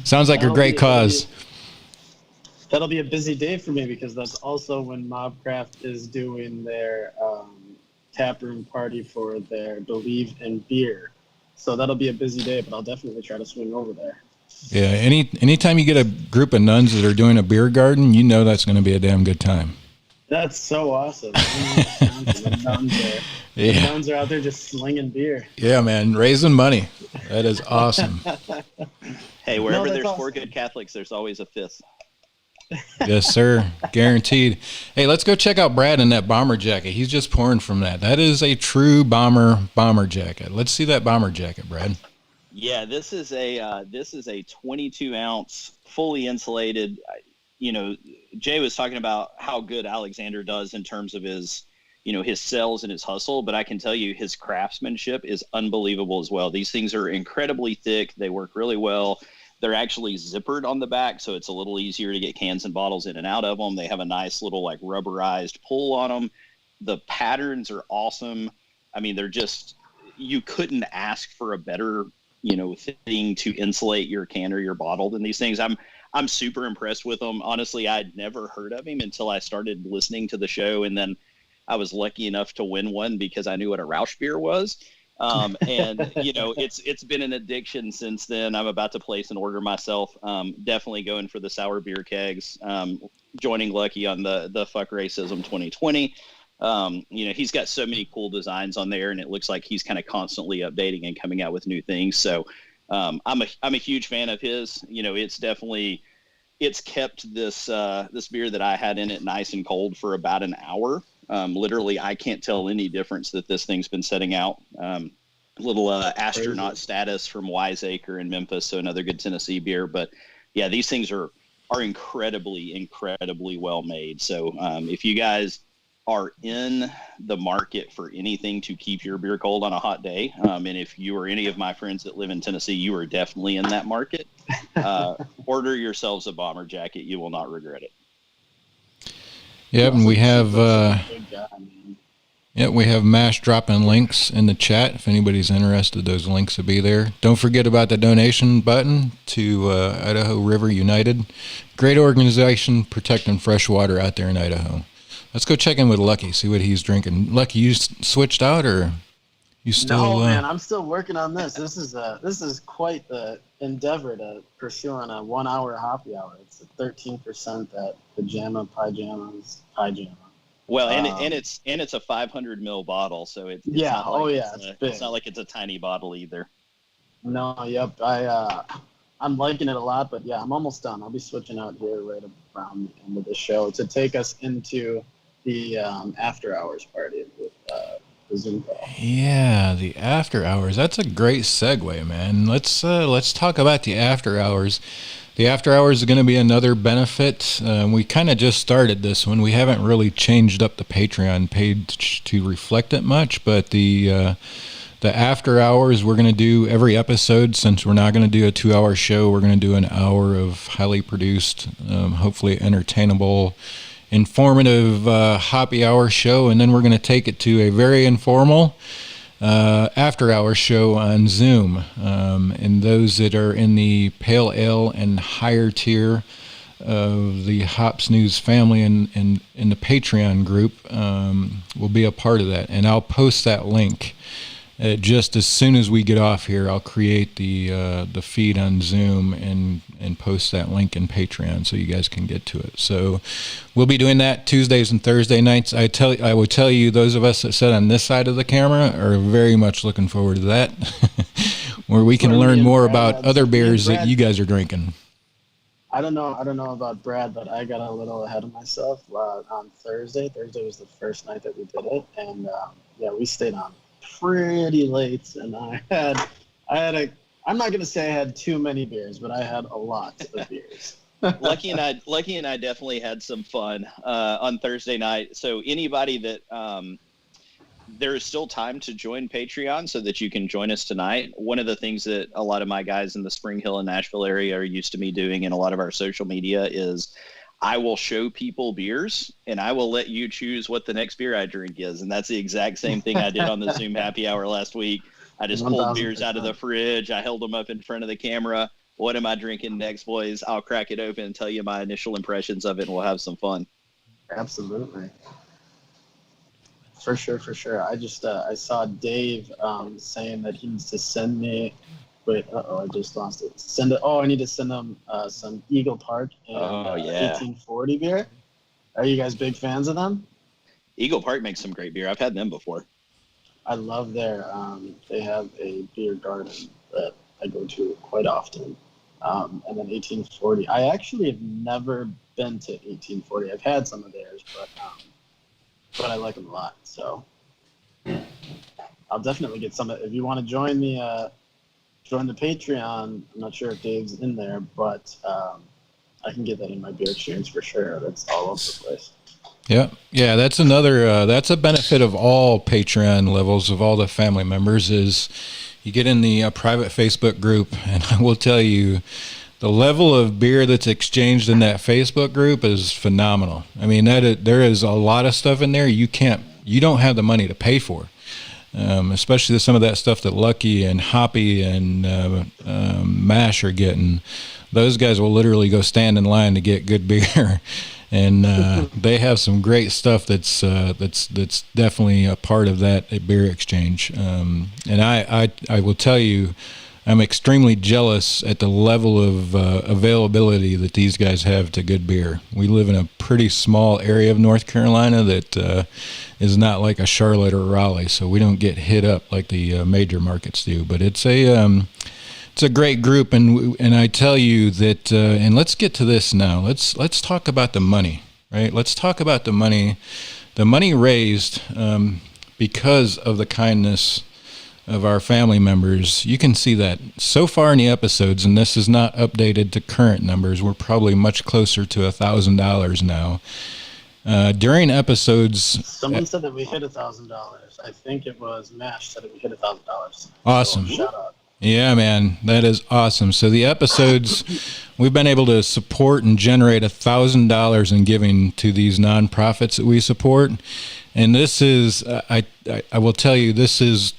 sounds like a great cause. That'll be a busy day for me because that's also when Mobcraft is doing their taproom party for their Believe in Beer. So that'll be a busy day, but I'll definitely try to swing over there. Yeah, anytime you get a group of nuns that are doing a beer garden, you know that's going to be a damn good time. That's so awesome. The nuns are out there just slinging beer. Yeah, man, raising money. That is awesome. Hey, wherever there's awesome. 4 good Catholics, there's always a 5th. Yes, sir. Guaranteed. Hey, let's go check out Brad in that bomber jacket. He's just pouring from that. That is a true bomber jacket. Let's see that bomber jacket, Brad. Yeah, this is a 22 ounce, fully insulated. You know, Jay was talking about how good Alexander does in terms of his sales and his hustle, but I can tell you his craftsmanship is unbelievable as well. These things are incredibly thick. They work really well. They're actually zippered on the back, so it's a little easier to get cans and bottles in and out of them. They have a nice little like rubberized pull on them. The patterns are awesome. I mean, they're just, you couldn't ask for a better, thing to insulate your can or your bottle than these things. I'm super impressed with them. Honestly, I'd never heard of him until I started listening to the show, and then I was lucky enough to win one because I knew what a Rausch beer was. And it's been an addiction since then. I'm about to place an order myself. Definitely going for the sour beer kegs. Joining Lucky on the Fuck Racism 2020. He's got so many cool designs on there, and it looks like he's kind of constantly updating and coming out with new things. So I'm a huge fan of his. It's kept this beer that I had in it nice and cold for about an hour. Literally, I can't tell any difference that this thing's been setting out. Little astronaut status from Wiseacre in Memphis, so another good Tennessee beer. But yeah, these things are incredibly well made. So if you guys are in the market for anything to keep your beer cold on a hot day, and if you or any of my friends that live in Tennessee, you are definitely in that market, order yourselves a bomber jacket. You will not regret it. Yep, and we have we have Mash dropping links in the chat. If anybody's interested, those links will be there. Don't forget about the donation button to Idaho River United. Great organization protecting fresh water out there in Idaho. Let's go check in with Lucky, see what he's drinking. Lucky, you switched out, or you still? No, man, I'm still working on this. This is quite the endeavor to pursue on a 1 hour Hoppy Hour. It's 13% that pajama. Well, and it's a 500 ml bottle, so it's yeah. not like It's big. it's not like it's a tiny bottle either. No, yep. I'm liking it a lot, but yeah, I'm almost done. I'll be switching out here right around the end of the show to take us into the after hours party with the Zoom call. Yeah, the after hours. That's a great segue, man. Let's talk about the after hours. The after hours is going to be another benefit. We kind of just started this one. We haven't really changed up the Patreon page to reflect it much, but the after hours we're going to do every episode. Since we're not going to do a 2-hour show, we're going to do an hour of highly produced, hopefully entertainable, informative Hoppy Hour show, and then we're going to take it to a very informal after hour show on Zoom. And those that are in the pale ale and higher tier of the Hops News family and in the Patreon group will be a part of that. And I'll post that link just as soon as we get off here. I'll create the feed on Zoom and post that link in Patreon so you guys can get to it. So we'll be doing that Tuesdays and Thursday nights. I will tell you, those of us that sit on this side of the camera are very much looking forward to that, where we can learn more about other beers that you guys are drinking. I don't know about Brad, but I got a little ahead of myself on Thursday. Thursday was the first night that we did it, and we stayed on pretty late, and I had I'm not gonna say I had too many beers, but I had a lot of beers. Lucky and I definitely had some fun on Thursday night. So anybody that there is still time to join Patreon so that you can join us tonight. One of the things that a lot of my guys in the Spring Hill and Nashville area are used to me doing in a lot of our social media is I will show people beers and I will let you choose what the next beer I drink is. And that's the exact same thing I did on the Zoom Happy Hour last week. I just pulled beers out of the fridge. I held them up in front of the camera. What am I drinking next, boys? I'll crack it open and tell you my initial impressions of it, and we'll have some fun. Absolutely. For sure. I just I saw Dave saying that he needs to send me. Wait, I just lost it. I need to send him some Eagle Park and 1840 beer. Are you guys big fans of them? Eagle Park makes some great beer. I've had them before. I love they have a beer garden that I go to quite often. And then 1840. I actually have never been to 1840. I've had some of theirs, but I like them a lot. So I'll definitely get some. If you want to join the Patreon, I'm not sure if Dave's in there, but I can get that in my beer exchange for sure. That's all over the place. Yeah, that's another, that's a benefit of all Patreon levels, of all the family members, is you get in the private Facebook group, and I will tell you, the level of beer that's exchanged in that Facebook group is phenomenal. I mean, there is a lot of stuff in there you don't have the money to pay for, especially some of that stuff that Lucky and Hoppy and Mash are getting. Those guys will literally go stand in line to get good beer. And they have some great stuff that's definitely a part of that beer exchange. And I will tell you, I'm extremely jealous at the level of availability that these guys have to good beer. We live in a pretty small area of North Carolina that is not like a Charlotte or Raleigh, so we don't get hit up like the major markets do. But it's a great group, and I tell you that. And let's get to this now. Let's talk about the money, right? Let's talk about the money raised because of the kindness of our family members. You can see that so far in the episodes, and this is not updated to current numbers. We're probably much closer to $1,000 now. During episodes, someone said that we hit $1,000. I think it was Mash said that we hit $1,000. Awesome. So, shout out. Yeah, man, that is awesome. So the episodes, we've been able to support and generate $1,000 in giving to these nonprofits that we support, and this is, I will tell you, this is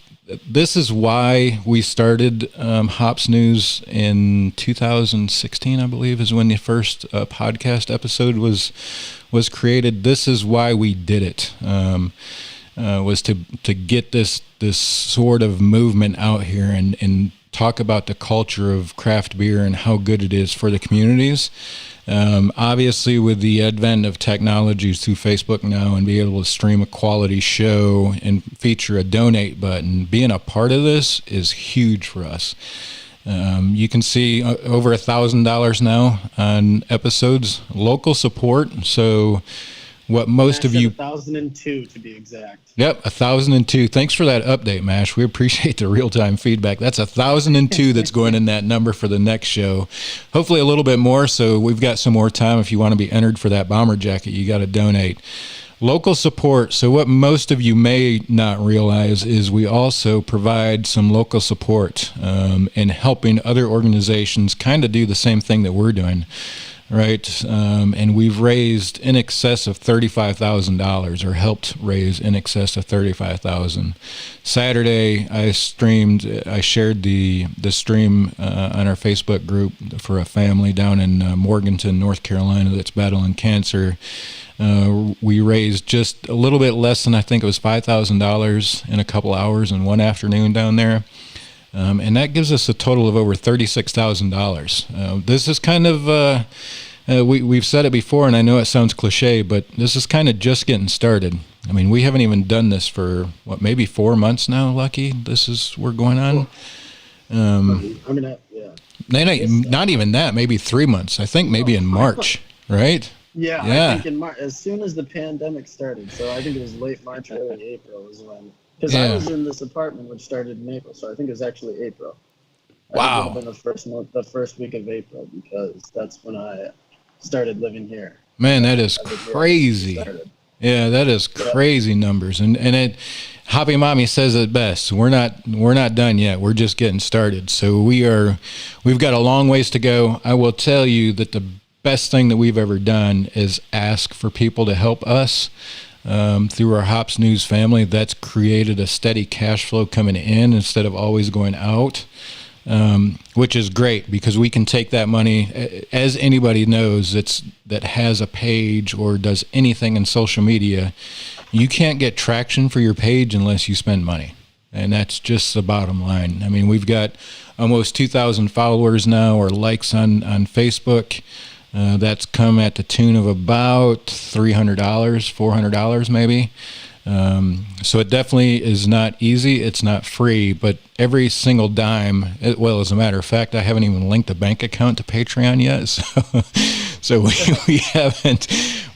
why we started Hops News in 2016, I believe, is when the first podcast episode was created. This is why we did it. Was to get this sort of movement out here and talk about the culture of craft beer and how good it is for the communities. Obviously, with the advent of technologies through Facebook now and be able to stream a quality show and feature a donate button, being a part of this is huge for us. You can see over $1,000 now on episodes, local support. So what most of you... 1,002 to be exact. Yep, 1,002. Thanks for that update, Mash. We appreciate the real-time feedback. That's 1,002 that's going in that number for the next show. Hopefully a little bit more, so we've got some more time. If you want to be entered for that bomber jacket, you got to donate. Local support. So what most of you may not realize is we also provide some local support in helping other organizations kind of do the same thing that we're doing, right? And we've raised in excess of $35,000, or helped raise in excess of $35,000. Saturday, I shared the stream on our Facebook group for a family down in Morganton, North Carolina that's battling cancer. We raised just a little bit less than, I think it was $5,000 in a couple hours in one afternoon down there. And that gives us a total of over $36,000. This is kind of, we've said it before, and I know it sounds cliche, but this is kind of just getting started. I mean, we haven't even done this for, maybe 4 months now, Lucky? we're going on. Yeah. Not even that, maybe 3 months. I think maybe in March, right? Yeah, I think in March, as soon as the pandemic started. So I think it was late March, early April was when, because I was in this apartment which started in April, so I think it was actually April. Wow. I think it would have been the first week of April, because that's when I started living here. Man, that is crazy. Yeah, that is crazy numbers. And it, Hoppy Mommy says it best. We're not done yet. We're just getting started. So we've got a long ways to go. I will tell you that the best thing that we've ever done is ask for people to help us through our Hops News family. That's created a steady cash flow coming in instead of always going out, which is great, because we can take that money, as anybody knows that has a page or does anything in social media. You can't get traction for your page unless you spend money. And that's just the bottom line. I mean, we've got almost 2,000 followers now, or likes on Facebook. That's come at the tune of about $300, $400 maybe. So it definitely is not easy. It's not free, but every single dime, well, as a matter of fact, I haven't even linked a bank account to Patreon yet. So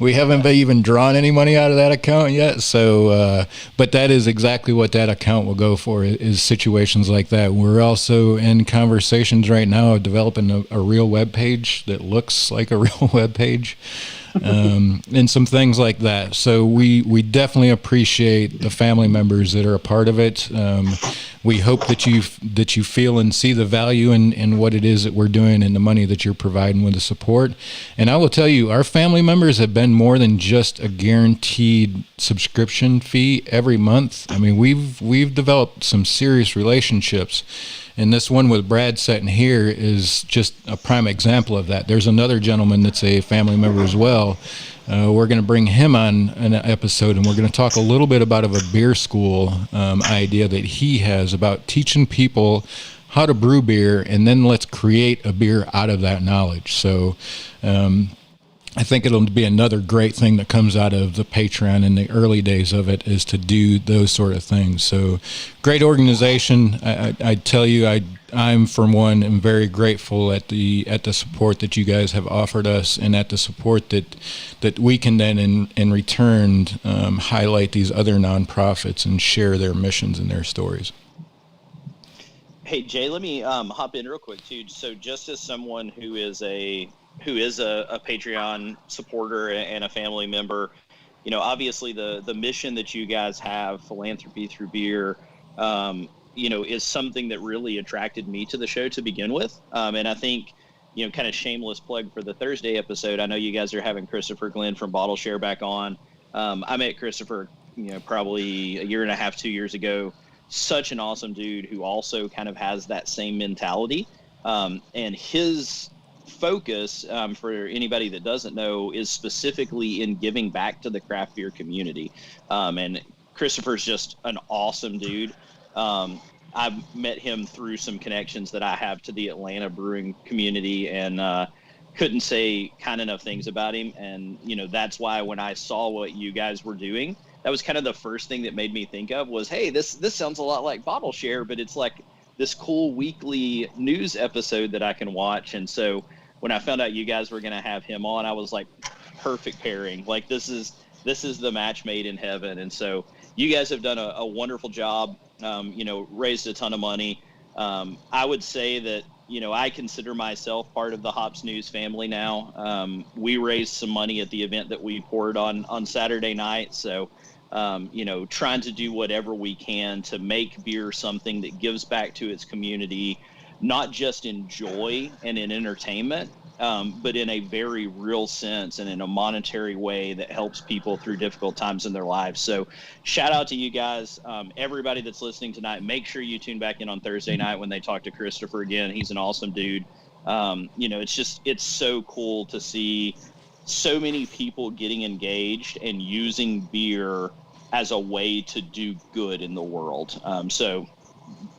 we haven't even drawn any money out of that account yet. So, but that is exactly what that account will go for, is situations like that. We're also in conversations right now of developing a real web page that looks like a real web page. And some things like that. So we definitely appreciate the family members that are a part of it. We hope that you feel and see the value in what it is that we're doing and the money that you're providing with the support. And I will tell you, our family members have been more than just a guaranteed subscription fee every month. I mean, we've developed some serious relationships. And this one with Brad sitting here is just a prime example of that. There's another gentleman that's a family member as well. We're going to bring him on an episode, and we're going to talk a little bit about a beer school idea that he has about teaching people how to brew beer, and then let's create a beer out of that knowledge. So I think it'll be another great thing that comes out of the Patreon in the early days of it, is to do those sort of things. So great organization. I tell you, I'm for one, am very grateful at the support that you guys have offered us, and at the support that we can then in return highlight these other nonprofits and share their missions and their stories. Hey Jay, let me hop in real quick too. So just as someone who is a Patreon supporter and a family member, you know, obviously the mission that you guys have, philanthropy through beer, you know, is something that really attracted me to the show to begin with. And I think, you know, kind of shameless plug for the Thursday episode, I know you guys are having Christopher Glenn from Bottle Share back on. I met Christopher, you know, probably a year and a half, 2 years ago. Such an awesome dude who also kind of has that same mentality. And his focus, for anybody that doesn't know, is specifically in giving back to the craft beer community. And Christopher's just an awesome dude. I've met him through some connections that I have to the Atlanta brewing community, and couldn't say kind enough things about him. And, that's why when I saw what you guys were doing, that was kind of the first thing that made me think of was, hey, this sounds a lot like Bottle Share, but it's like this cool weekly news episode that I can watch. And so when I found out you guys were going to have him on, I was like, perfect pairing. Like this is the match made in heaven. And so you guys have done a wonderful job, raised a ton of money. I would say that, I consider myself part of the Hops News family now. We raised some money at the event that we poured on Saturday night. So, trying to do whatever we can to make beer something that gives back to its community, not just in joy and in entertainment, but in a very real sense and in a monetary way that helps people through difficult times in their lives. So shout out to you guys. Everybody that's listening tonight, make sure you tune back in on Thursday night when they talk to Christopher again. He's an awesome dude. It's so cool to see so many people getting engaged and using beer as a way to do good in the world. So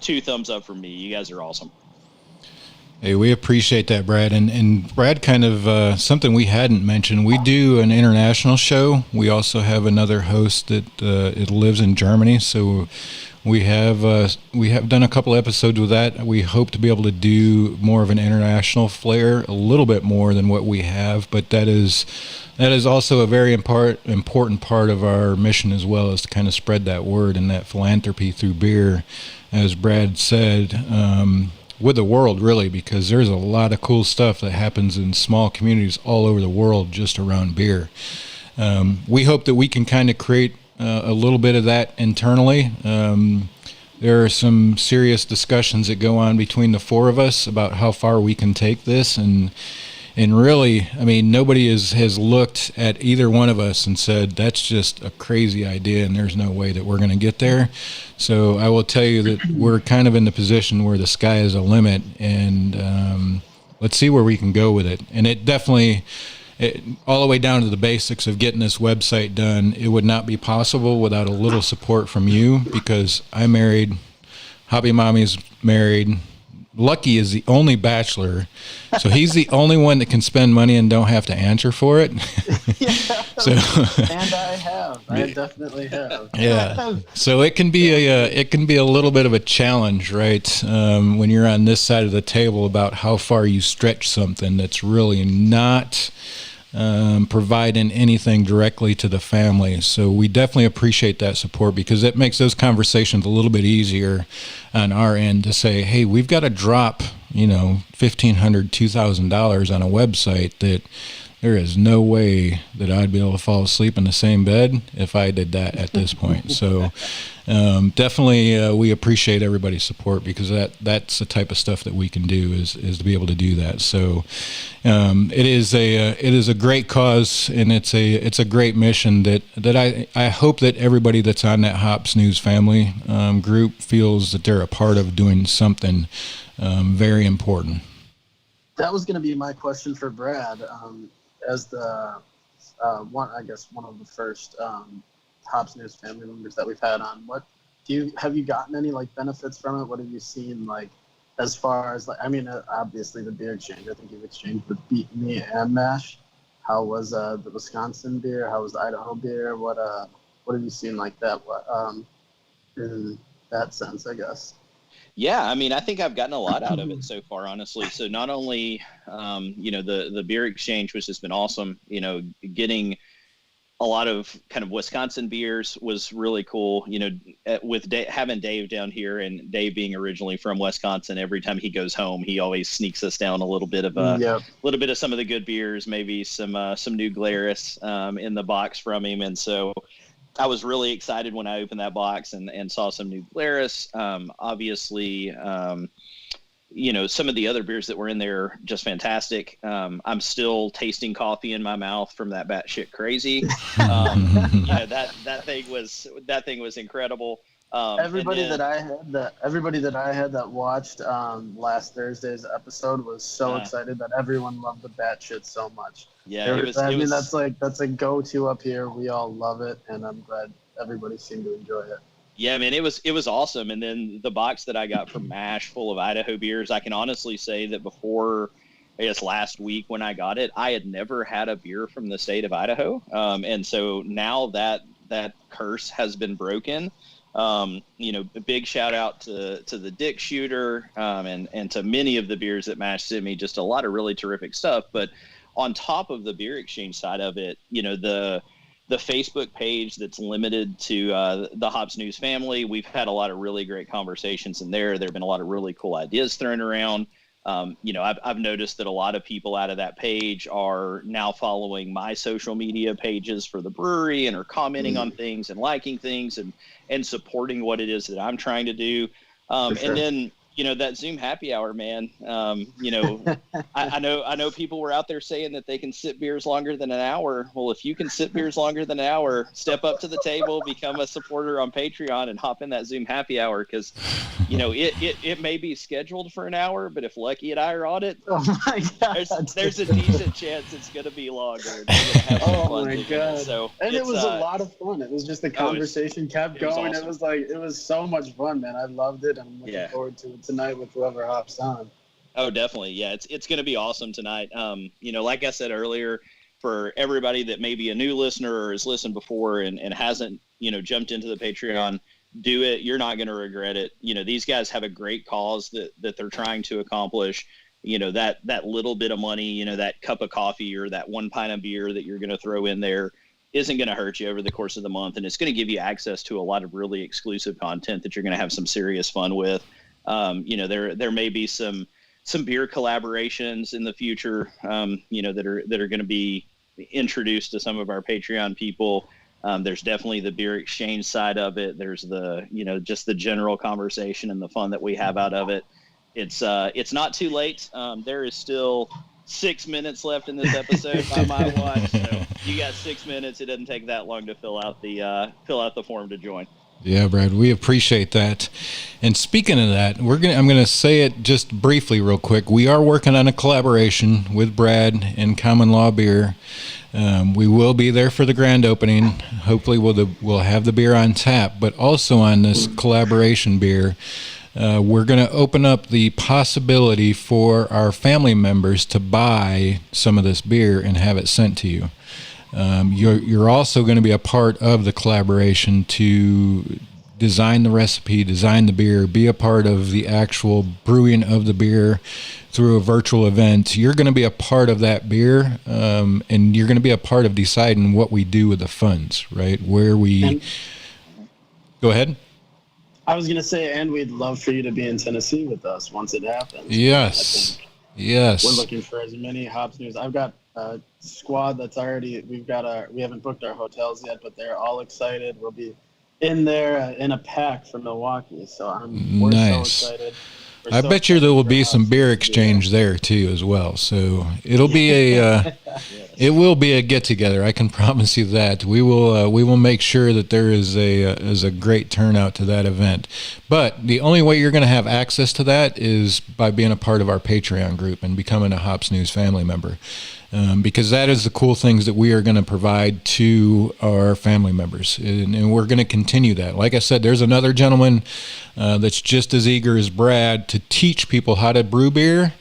2 thumbs up from me. You guys are awesome. Hey, we appreciate that, Brad. And Brad, kind of something we hadn't mentioned, we do an international show. We also have another host that it lives in Germany. So we have done a couple episodes with that. We hope to be able to do more of an international flair, a little bit more than what we have. But that is also a very important part of our mission as well, is to kind of spread that word and that philanthropy through beer, as Brad said, with the world, really, because there's a lot of cool stuff that happens in small communities all over the world just around beer. We hope that we can kind of create a little bit of that internally. There are some serious discussions that go on between the 4 of us about how far we can take this, and really, I mean, nobody has looked at either one of us and said, that's just a crazy idea and there's no way that we're going to get there. So I will tell you that we're kind of in the position where the sky is a limit, and let's see where we can go with it. And it definitely, all the way down to the basics of getting this website done, it would not be possible without a little support from you, because I'm married, Hoppy Mommy's married, Lucky is the only bachelor, so he's the only one that can spend money and don't have to answer for it. Yeah. So, and I definitely have. Yeah. So it can be a little bit of a challenge, right? When you're on this side of the table about how far you stretch something that's really not providing anything directly to the family. So we definitely appreciate that support, because it makes those conversations a little bit easier on our end to say, hey, we've got to drop, $1,500, $2,000 on a website that there is no way that I'd be able to fall asleep in the same bed if I did that at this point. So definitely we appreciate everybody's support, because that's the type of stuff that we can do is to be able to do that. So it is a great cause, and it's a great mission that I hope that everybody that's on that Hops News family group feels that they're a part of doing something very important. That was going to be my question for Brad. As the one of the first Hops News family members that we've had on, have you gotten any benefits from it? What have you seen as far as obviously the beer exchange? I think you've exchanged with Beat Me and Mash. How was the Wisconsin beer? How was the Idaho beer? What have you seen that? In that sense, I guess. Yeah, I think I've gotten a lot out of it so far, honestly. So not only, the beer exchange, which has been awesome, getting a lot of kind of Wisconsin beers was really cool. With having Dave down here, and Dave being originally from Wisconsin, every time he goes home, he always sneaks us down a little bit of little bit of some of the good beers, maybe some New Glarus in the box from him. And so I was really excited when I opened that box and saw some New Glarus. Obviously, some of the other beers that were in there, just fantastic. I'm still tasting coffee in my mouth from that batshit crazy. That thing was incredible. Everybody that I had that watched last Thursday's episode was so excited that everyone loved the batshit so much. Yeah, that's a go-to up here. We all love it, and I'm glad everybody seemed to enjoy it. Yeah, man, it was awesome. And then the box that I got from Mash, full of Idaho beers, I can honestly say that before I guess last week when I got it, I had never had a beer from the state of Idaho. And so now that curse has been broken. A big shout out to the Dick Shooter, and to many of the beers that Mash sent me, just a lot of really terrific stuff. But on top of the beer exchange side of it, the Facebook page that's limited to the Hops News family, we've had a lot of really great conversations in there. There have been a lot of really cool ideas thrown around. I've noticed that a lot of people out of that page are now following my social media pages for the brewery and are commenting on things and liking things and supporting what it is that I'm trying to do. Sure. And then, that Zoom happy hour, man, I know people were out there saying that they can sip beers longer than an hour. Well, if you can sip beers longer than an hour, step up to the table, become a supporter on Patreon, and hop in that Zoom happy hour. Cause it may be scheduled for an hour, but if Lucky and I are on it, oh my God, there's a decent chance it's going to be longer. Oh my God. So it was a lot of fun. It was just the conversation kept going. Awesome. It was so much fun, man. I loved it. I'm looking forward to it tonight with whoever hops on. Oh, definitely. Yeah, it's going to be awesome tonight. Like I said earlier, for everybody that may be a new listener or has listened before and hasn't, jumped into the Patreon, do it. You're not going to regret it. These guys have a great cause that they're trying to accomplish. That little bit of money, that cup of coffee or that 1 pint of beer that you're going to throw in there isn't going to hurt you over the course of the month. And it's going to give you access to a lot of really exclusive content that you're going to have some serious fun with. There may be some beer collaborations in the future, that are going to be introduced to some of our Patreon people. There's definitely the beer exchange side of it. There's the, just the general conversation and the fun that we have out of it. It's not too late. There is still 6 minutes left in this episode by my watch. So you got 6 minutes. It doesn't take that long to fill out the form to join. Yeah, Brad, we appreciate that. And speaking of that, I'm going to say it just briefly real quick. We are working on a collaboration with Brad and Common Law Beer. We will be there for the grand opening. Hopefully we'll have the beer on tap, but also on this collaboration beer, we're going to open up the possibility for our family members to buy some of this beer and have it sent to you. You're also going to be a part of the collaboration to design the recipe, design the beer, be a part of the actual brewing of the beer through a virtual event. You're going to be a part of that beer, and you're going to be a part of deciding what we do with the funds, right? Go ahead. I was going to say, and we'd love for you to be in Tennessee with us once it happens. Yes. Yes. We're looking for as many Hops News. I've got a squad that's already, we haven't booked our hotels yet, but they're all excited. We'll be in there in a pack from Milwaukee. So we're so excited. I bet you there will be some beer exchange there too as well. So it'll be it will be a get together. I can promise you that. We will make sure that there is a great turnout to that event. But the only way you're going to have access to that is by being a part of our Patreon group and becoming a Hops News family member. Because that is the cool things that we are going to provide to our family members. And we're going to continue that. Like I said, there's another gentleman that's just as eager as Brad to teach people how to brew beer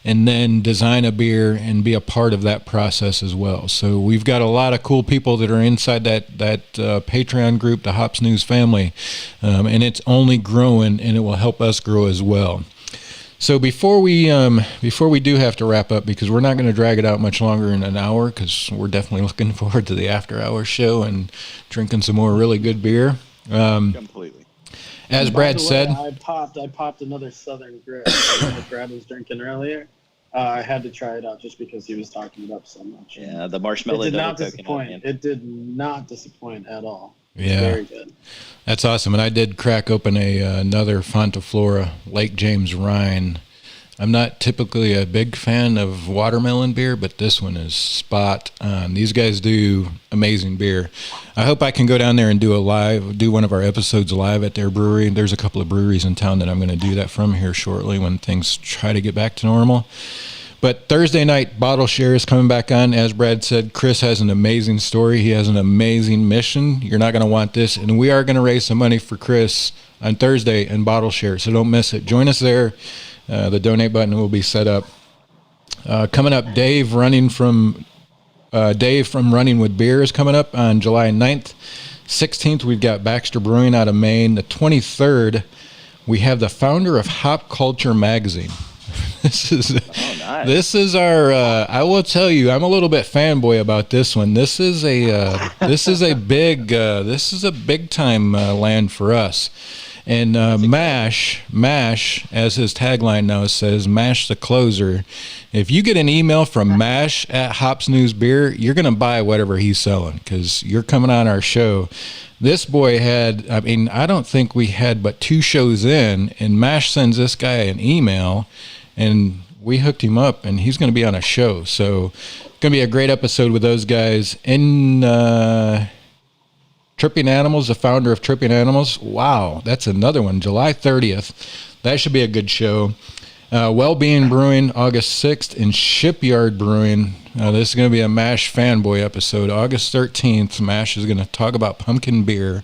and then design a beer and be a part of that process as well. So we've got a lot of cool people that are inside that Patreon group, the Hops News family, and it's only growing, and it will help us grow as well. So before we do have to wrap up, because we're not going to drag it out much longer than an hour, because we're definitely looking forward to the after-hours show and drinking some more really good beer. Completely. As Brad said, I popped another Southern Grit that Brad was drinking earlier. I had to try it out just because he was talking it up so much. Yeah, the marshmallow. It did not disappoint. It did not disappoint at all. Yeah, very good. That's awesome. And I did crack open another Fontaflora Lake James Rhine. I'm not typically a big fan of watermelon beer, but this one is spot on. These guys do amazing beer. I hope I can go down there and do one of our episodes live at their brewery. There's a couple of breweries in town that I'm going to do that from here shortly when things try to get back to normal. But Thursday night, Bottle Share is coming back on. As Brad said, Chris has an amazing story. He has an amazing mission. You're not going to want this. And we are going to raise some money for Chris on Thursday in Bottle Share, so don't miss it. Join us there. The donate button will be set up. Coming up, Dave from Running with Beer is coming up on July 9th. 16th, we've got Baxter Brewing out of Maine. The 23rd, we have the founder of Hop Culture Magazine. This is our. I will tell you, I'm a little bit fanboy about this one. This is a big time land for us. And Mash, as his tagline now says, Mash the closer. If you get an email from Mash at Hops News Beer, you're going to buy whatever he's selling because you're coming on our show. This boy had, I don't think we had but 2 shows in, and Mash sends this guy an email, and we hooked him up, and he's going to be on a show. So it's going to be a great episode with those guys. And Tripping Animals, the founder of Tripping Animals. Wow, that's another one. July 30th. That should be a good show. Wellbeing Brewing, August 6th. And Shipyard Brewing. This is going to be a MASH fanboy episode. August 13th, MASH is going to talk about pumpkin beer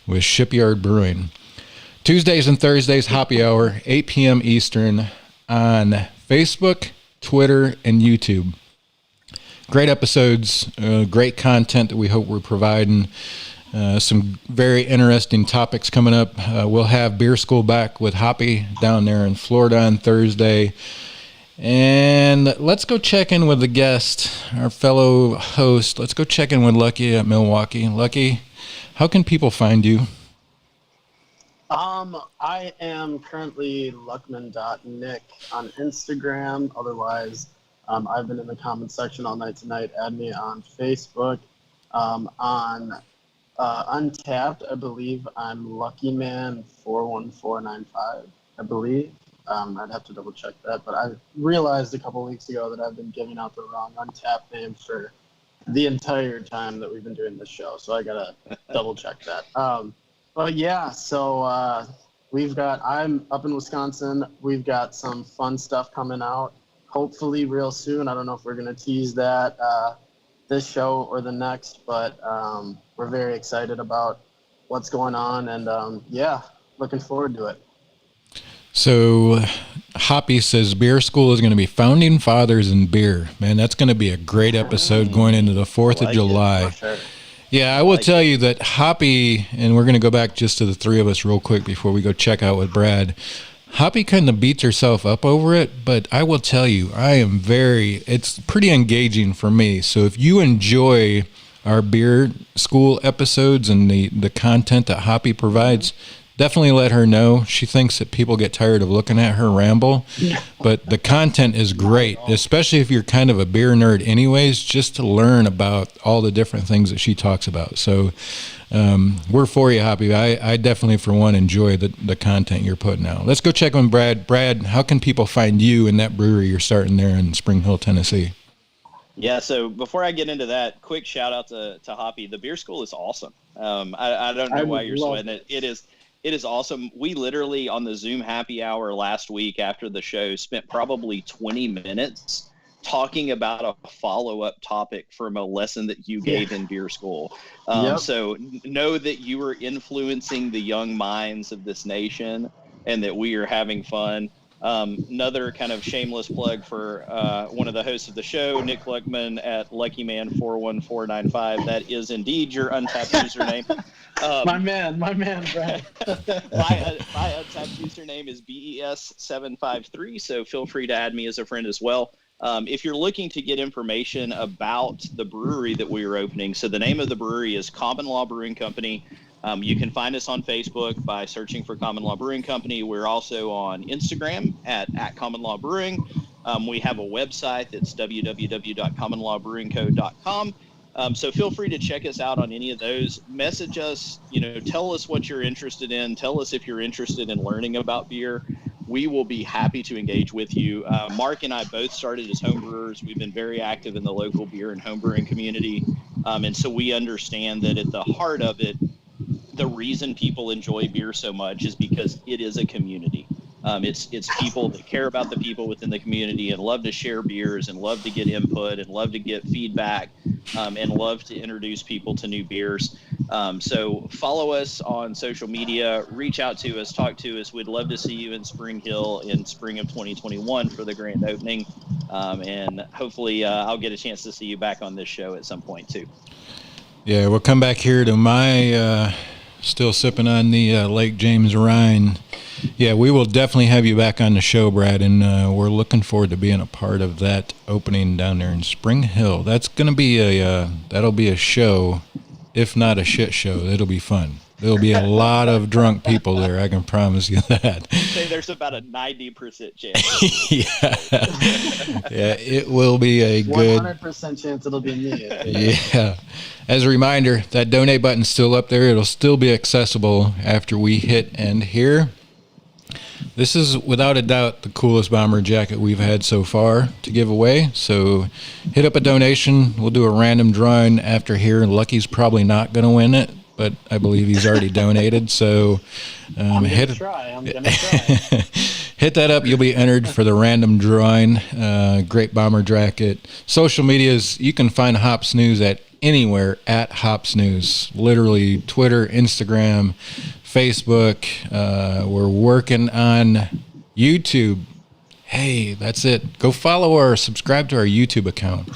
with Shipyard Brewing. Tuesdays and Thursdays, Hoppy Hour, 8 p.m. Eastern on Facebook, Twitter, and YouTube. Great episodes, great content that we hope we're providing. Some very interesting topics coming up. We'll have Beer School back with Hoppy down there in Florida on Thursday. And let's go check in with the guest, our fellow host. Let's go check in with Lucky at Milwaukee. Lucky, how can people find you? I am currently luckman.nick on Instagram. Otherwise, I've been in the comment section all night tonight. Add me on Facebook. On Untapped, I believe I'm LuckyMan41495, I believe. I'd have to double check that, but I realized a couple weeks ago that I've been giving out the wrong Untapped name for the entire time that we've been doing this show, so I gotta double check that. But yeah, so I'm up in Wisconsin. We've got some fun stuff coming out, hopefully real soon. I don't know if we're gonna tease that this show or the next, but we're very excited about what's going on, and looking forward to it. So Hoppy says Beer School is going to be founding fathers in beer. Man, that's going to be a great episode going into the 4th of July. Sure. Yeah, I will tell you that Hoppy, and we're going to go back just to the 3 of us real quick before we go check out with Brad. Hoppy kind of beats herself up over it, but I will tell you, it's pretty engaging for me. So if you enjoy our Beer School episodes and the content that Hoppy provides, definitely let her know. She thinks that people get tired of looking at her ramble, but the content is great, especially if you're kind of a beer nerd anyways, just to learn about all the different things that she talks about. So we're for you, Hoppy. I definitely, for one, enjoy the content you're putting out. Let's go check on Brad. Brad, how can people find you in that brewery you're starting there in Spring Hill, Tennessee? Yeah, so before I get into that, quick shout out to Hoppy. The Beer School is awesome. I don't know why you're sweating it. It is awesome. We literally, on the Zoom happy hour last week after the show, spent probably 20 minutes talking about a follow-up topic from a lesson that you gave in Beer School. So know that you are influencing the young minds of this nation and that we are having fun. Another kind of shameless plug for one of the hosts of the show, Nick Luckman at LuckyMan41495. That is indeed your Untapped username. My man, Brad. my Untapped username is BES753, so feel free to add me as a friend as well. If you're looking to get information about the brewery that we are opening, so the name of the brewery is Common Law Brewing Company. You can find us on Facebook by searching for Common Law Brewing Company. We're also on Instagram at Common Law Brewing. We have a website that's www.commonlawbrewingco.com. So feel free to check us out on any of those. Message us, tell us what you're interested in. Tell us if you're interested in learning about beer. We will be happy to engage with you. Mark and I both started as home brewers. We've been very active in the local beer and home brewing community. And so we understand that at the heart of it, the reason people enjoy beer so much is because it is a community. It's people that care about the people within the community and love to share beers and love to get input and love to get feedback. and love to introduce people to new beers. So follow us on social media, reach out to us, talk to us. We'd love to see you in Spring Hill in spring of 2021 for the grand opening. And hopefully I'll get a chance to see you back on this show at some point too. Yeah, we'll come back here to my still sipping on the Lake James Rhine. Yeah, we will definitely have you back on the show, Brad, and we're looking forward to being a part of that opening down there in Spring Hill. That's going to be that'll be a show, if not a shit show. It'll be fun. There'll be a lot of drunk people there, I can promise you that. I'd say there's about a 90% chance. Yeah, it will be a good 100% chance it'll be me. Yeah. As a reminder, that donate button's still up there. It'll still be accessible after we hit end here. This is without a doubt the coolest bomber jacket we've had so far to give away. So hit up a donation. We'll do a random drawing after here. Lucky's probably not going to win it, but I believe he's already donated. So I'm gonna try. hit that up. You'll be entered for the random drawing. Great bomber jacket. Social medias, you can find Hops News at anywhere at Hops News. Literally Twitter, Instagram, Facebook. We're working on YouTube. Hey, that's it. Go follow or subscribe to our YouTube account.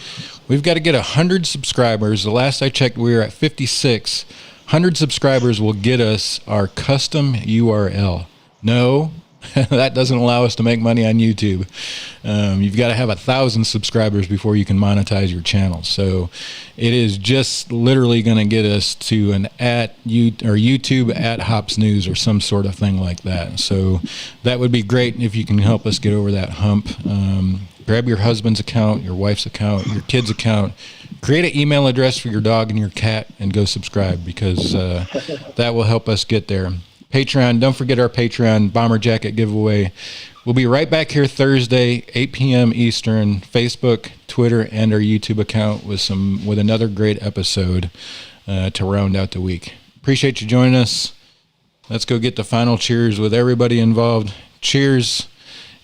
We've got to get 100 subscribers. The last I checked, we were at 56. 100 subscribers will get us our custom URL. No, that doesn't allow us to make money on YouTube. You've got to have 1,000 subscribers before you can monetize your channel. So it is just literally going to get us to an YouTube at Hops News or some sort of thing like that. So that would be great if you can help us get over that hump. Grab your husband's account, your wife's account, your kid's account. Create an email address for your dog and your cat and go subscribe, because that will help us get there. Patreon, don't forget our Patreon bomber jacket giveaway. We'll be right back here Thursday, 8 p.m. Eastern, Facebook, Twitter, and our YouTube account with another great episode to round out the week. Appreciate you joining us. Let's go get the final cheers with everybody involved. Cheers.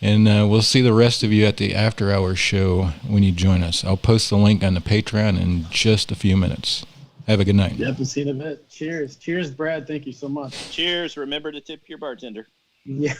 And we'll see the rest of you at the After Hours show when you join us. I'll post the link on the Patreon in just a few minutes. Have a good night. Yep, we'll see you in a bit. Cheers. Cheers, Brad. Thank you so much. Cheers. Remember to tip your bartender. Yeah.